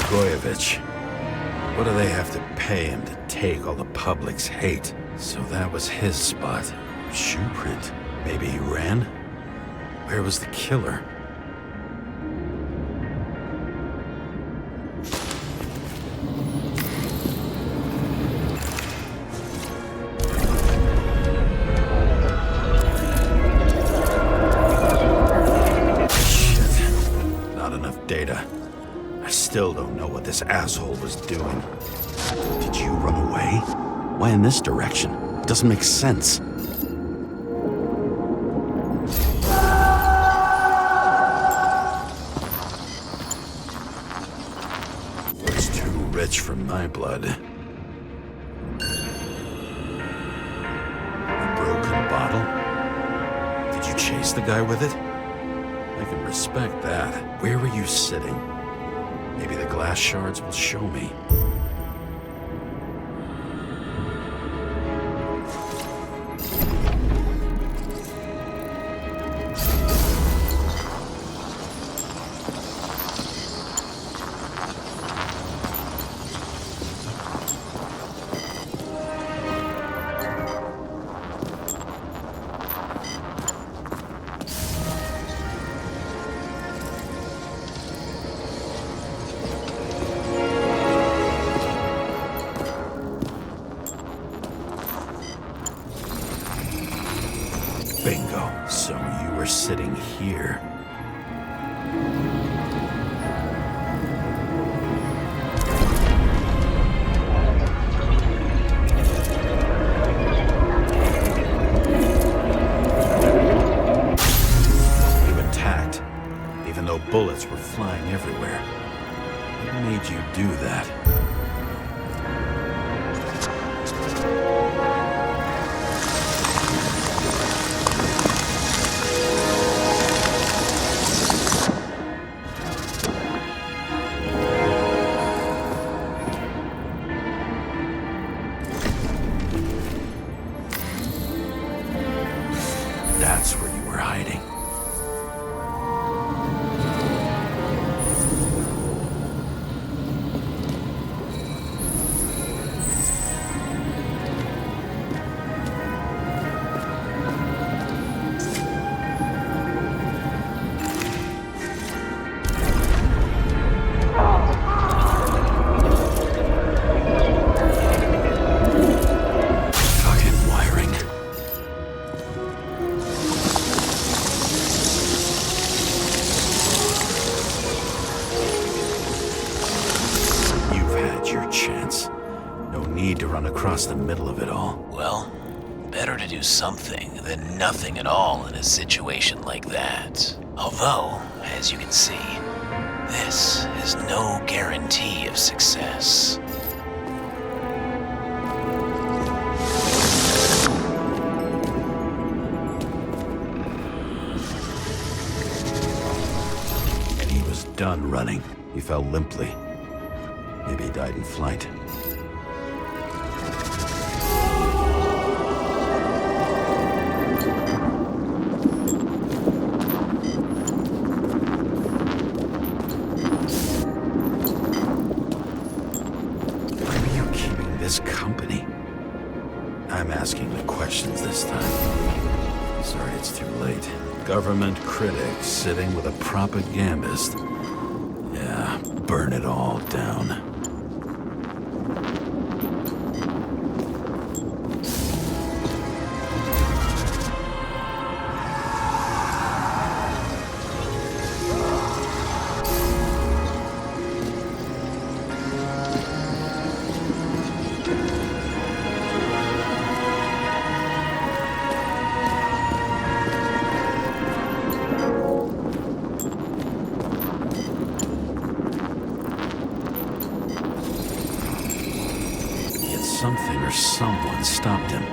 Blagojevich. What do they have to pay him to take all the public's hate? So that was his spot. Shoe print. Maybe he ran? Where was the killer? Shit. Not enough data. I still don't know what this asshole was doing. Did you run away? Why in this direction? It doesn't make sense. It's too rich for my blood. A broken bottle? Did you chase the guy with it? I can respect that. Where were you sitting? Maybe the glass shards will show me. Bingo. So you were sitting here. You attacked, even though bullets were flying everywhere. What made you do that? That's where you were hiding. need to run across the middle of it all. Well, better to do something than nothing at all in a situation like that. Although, as you can see, this is no guarantee of success. And he was done running. He fell limply. Maybe he died in flight. Company? I'm asking the questions this time. Sorry it's too late. Government critic sitting with a propagandist. Yeah, burn it all down. Something or someone stopped him.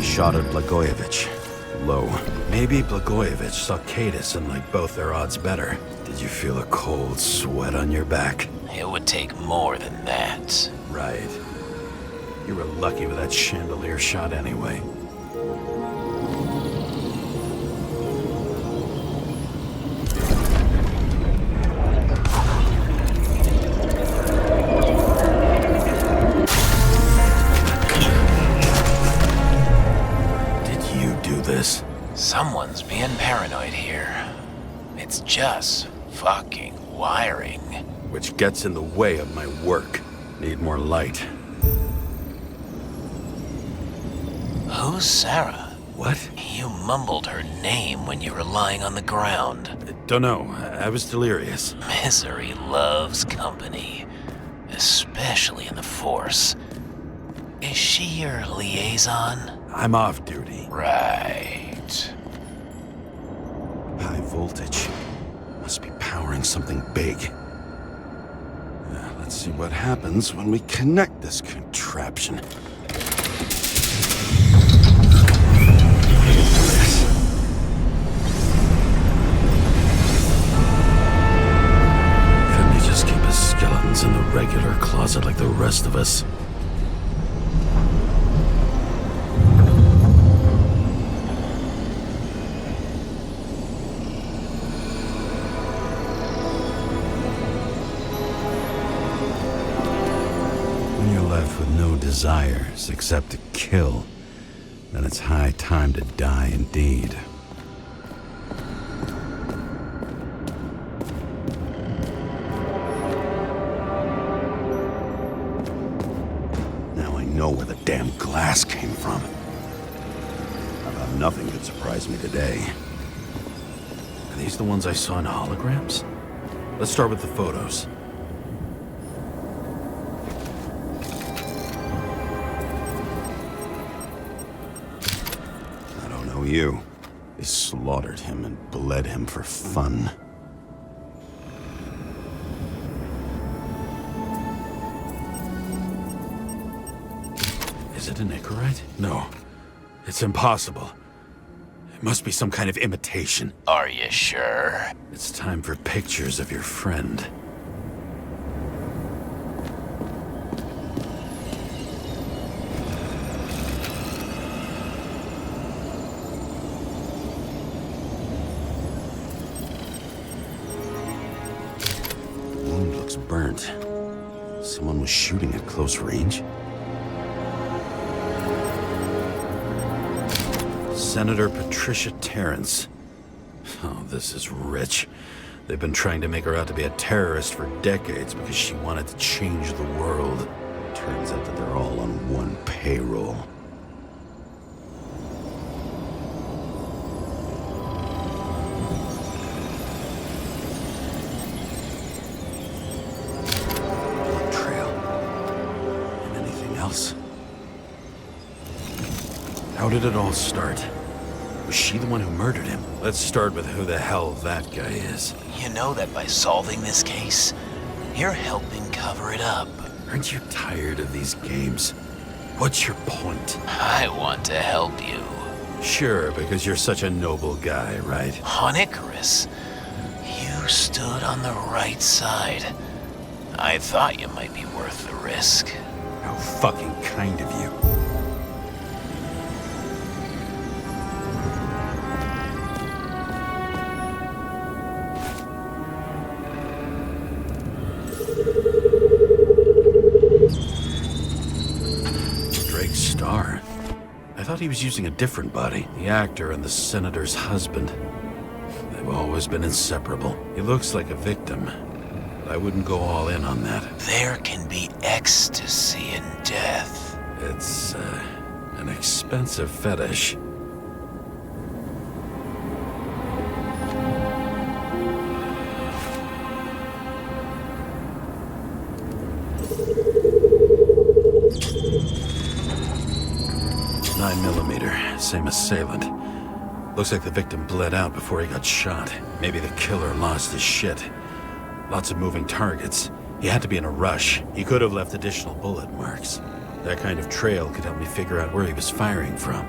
Shot at Blagojevich. Low. Maybe Blagojevich saw Cadis and liked both their odds better. Did you feel a cold sweat on your back? It would take more than that. Right. You were lucky with that chandelier shot anyway. Someone's being paranoid here. It's just fucking wiring. Which gets in the way of my work. Need more light. Who's Sarah? What? You mumbled her name when you were lying on the ground. Don't know. I was delirious. Misery loves company. Especially in the Force. Is she your liaison? I'm off duty. Right. High voltage. Must be powering something big. Let's see what happens when we connect this contraption. Couldn't he just keep his skeletons in the regular closet like the rest of us? With no desires except to kill, then it's high time to die indeed. Now I know where the damn glass came from. I thought nothing could surprise me today. Are these the ones I saw in holograms? Let's start with the photos. You. They slaughtered him and bled him for fun. Is it an Icarite? No. It's impossible. It must be some kind of imitation. Are you sure? It's time for pictures of your friend. Someone was shooting at close range? Senator Patricia Terrence. Oh, this is rich. They've been trying to make her out to be a terrorist for decades because she wanted to change the world. Turns out that they're all on one payroll. Blood trail. And anything else? How did it all start? Was she the one who murdered him? Let's start with who the hell that guy is. You know that by solving this case, you're helping cover it up. Aren't you tired of these games? What's your point? I want to help you. Sure, because you're such a noble guy, right? On Icarus, you stood on the right side. I thought you might be worth the risk. How fucking kind of you. I thought he was using a different body. The actor and the senator's husband. They've always been inseparable. He looks like a victim. But I wouldn't go all in on that. There can be ecstasy in death. It's, an expensive fetish. Same assailant. Looks like the victim bled out before he got shot. Maybe the killer lost his shit. Lots of moving targets. He had to be in a rush. He could have left additional bullet marks. That kind of trail could help me figure out where he was firing from.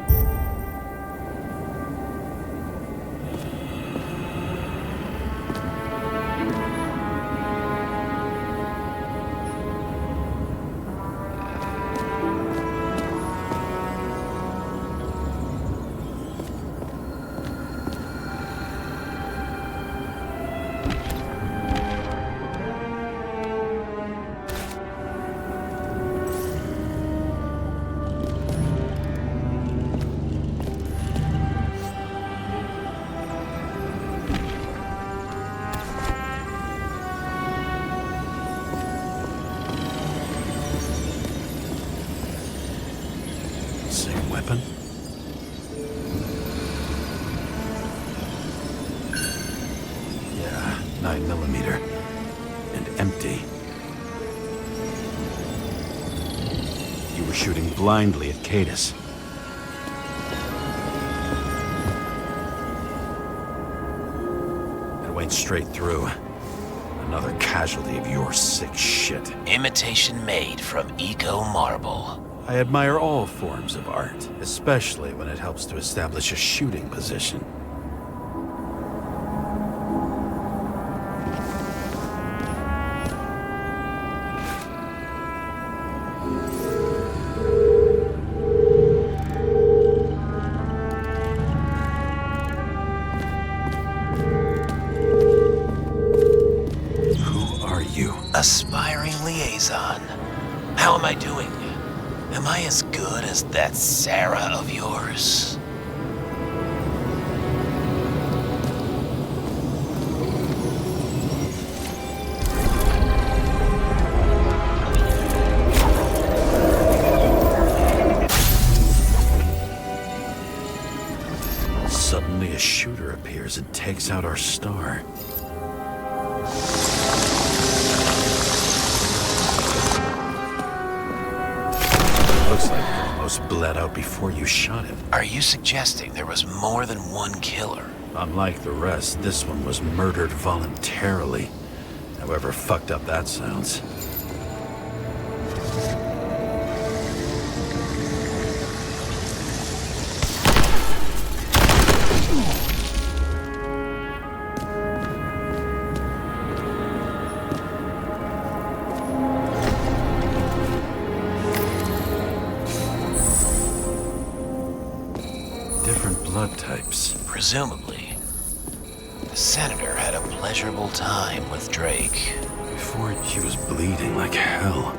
Same weapon? Yeah, 9mm. And empty. You were shooting blindly at Cadus. It went straight through. Another casualty of your sick shit. Imitation made from eco marble. I admire all forms of art, especially when it helps to establish a shooting position. Who are you? Aspiring liaison. How am I doing? Am I as good as that Sarah of yours? Suddenly a shooter appears and takes out our star. Looks like he almost bled out before you shot him. Are you suggesting there was more than one killer? Unlike the rest, this one was murdered voluntarily. However fucked up that sounds. Different blood types. Presumably, the senator had a pleasurable time with Drake. before she was bleeding like hell.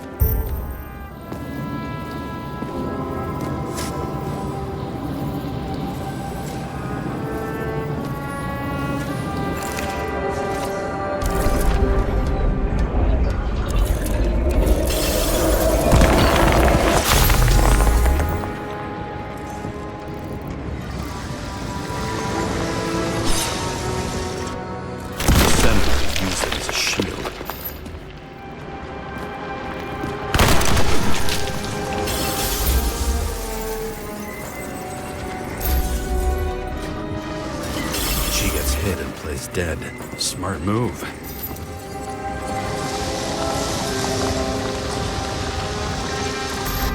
Dead. Smart move.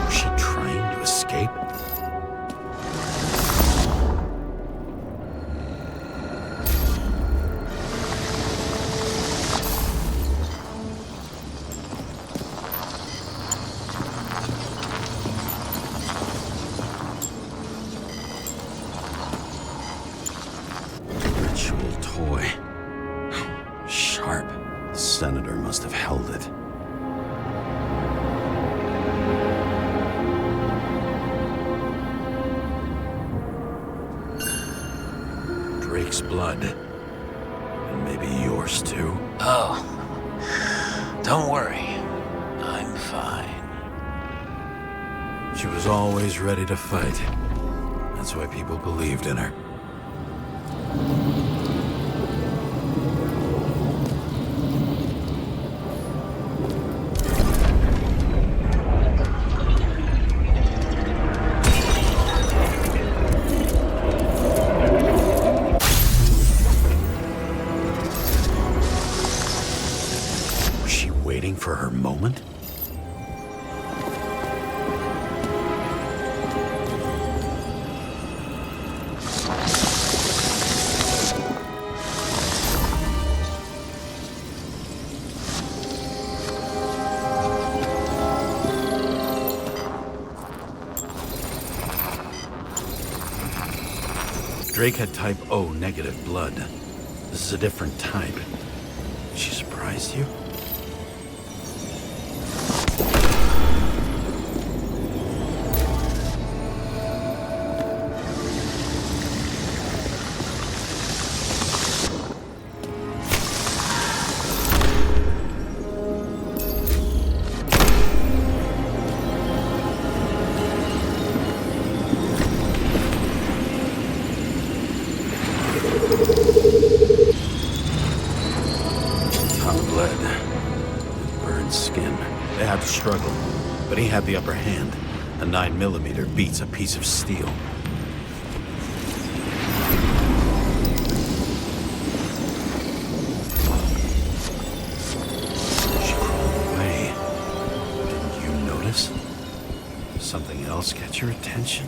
Was she trying to escape? Toy. Sharp. The senator must have held it. Drake's blood. And maybe yours too. Oh. Don't worry. I'm fine. She was always ready to fight. That's why people believed in her. Waiting for her moment? Drake had type O negative blood. This is a different type. Did she surprise you? Struggle, but he had the upper hand. A 9mm beats a piece of steel. She crawled away. Didn't you notice? Something else catch your attention?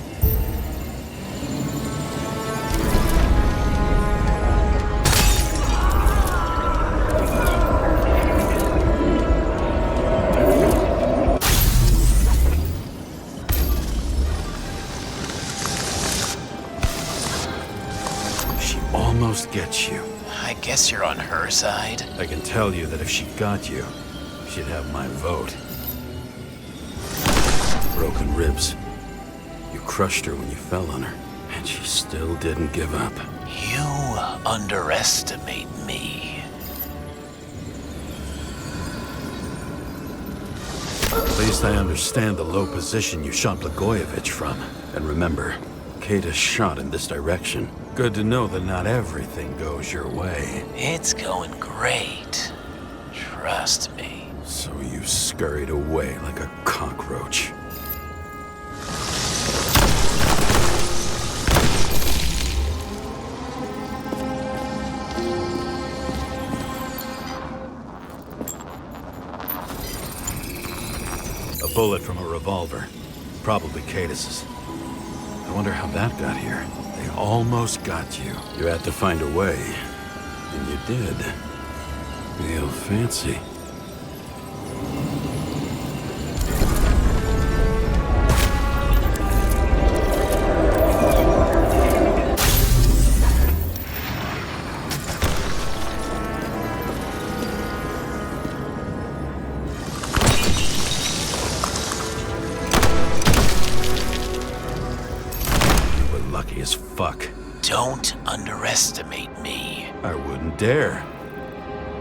Almost gets you. I guess you're on her side. I can tell you that if she got you, she'd have my vote. Broken ribs. You crushed her when you fell on her, and she still didn't give up. You underestimate me. At least I understand the low position you shot Blagojevich from. And remember, Kata's shot in this direction. Good to know that not everything goes your way. It's going great. Trust me. So you scurried away like a cockroach. A bullet from a revolver. Probably Cadis's. I wonder how that got here. They almost got you. You had to find a way. And you did. Real fancy. lucky as fuck. Don't underestimate me. I wouldn't dare.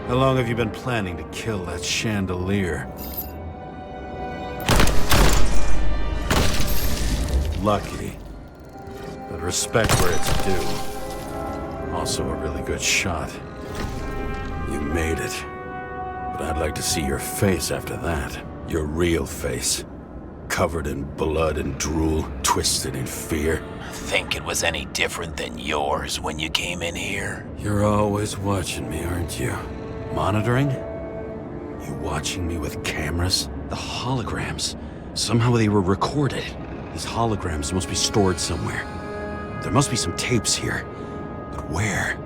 How long have you been planning to kill that chandelier? Lucky. But respect where it's due. Also a really good shot. You made it. But I'd like to see your face after that. Your real face. Covered in blood and drool, twisted in fear. Think it was any different than yours when you came in here? You're always watching me, aren't you? Monitoring? You watching me with cameras? The holograms. Somehow they were recorded. These holograms must be stored somewhere. There must be some tapes here. But where?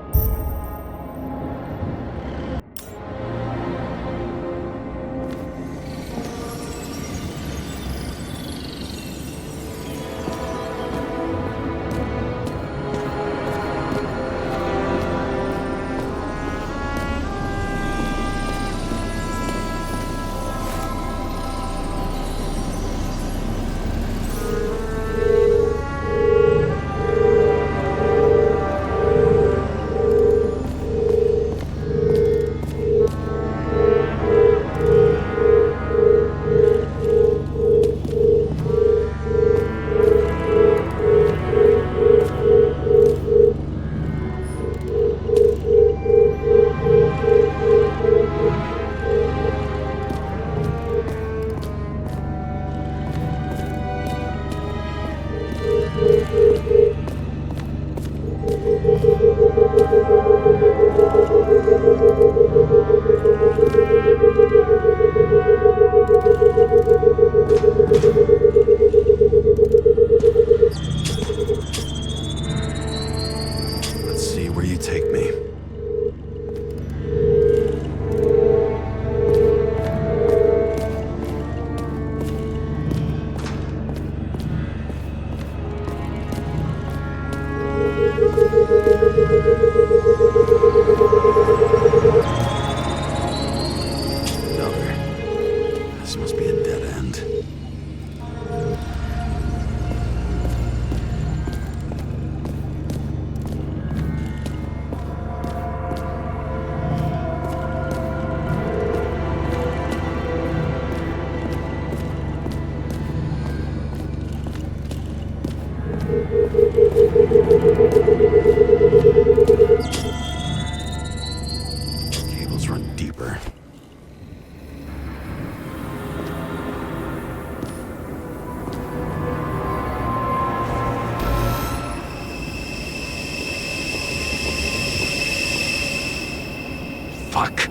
Let's see where you take me. Another. This must be a dead end. Cables run deeper. Fuck.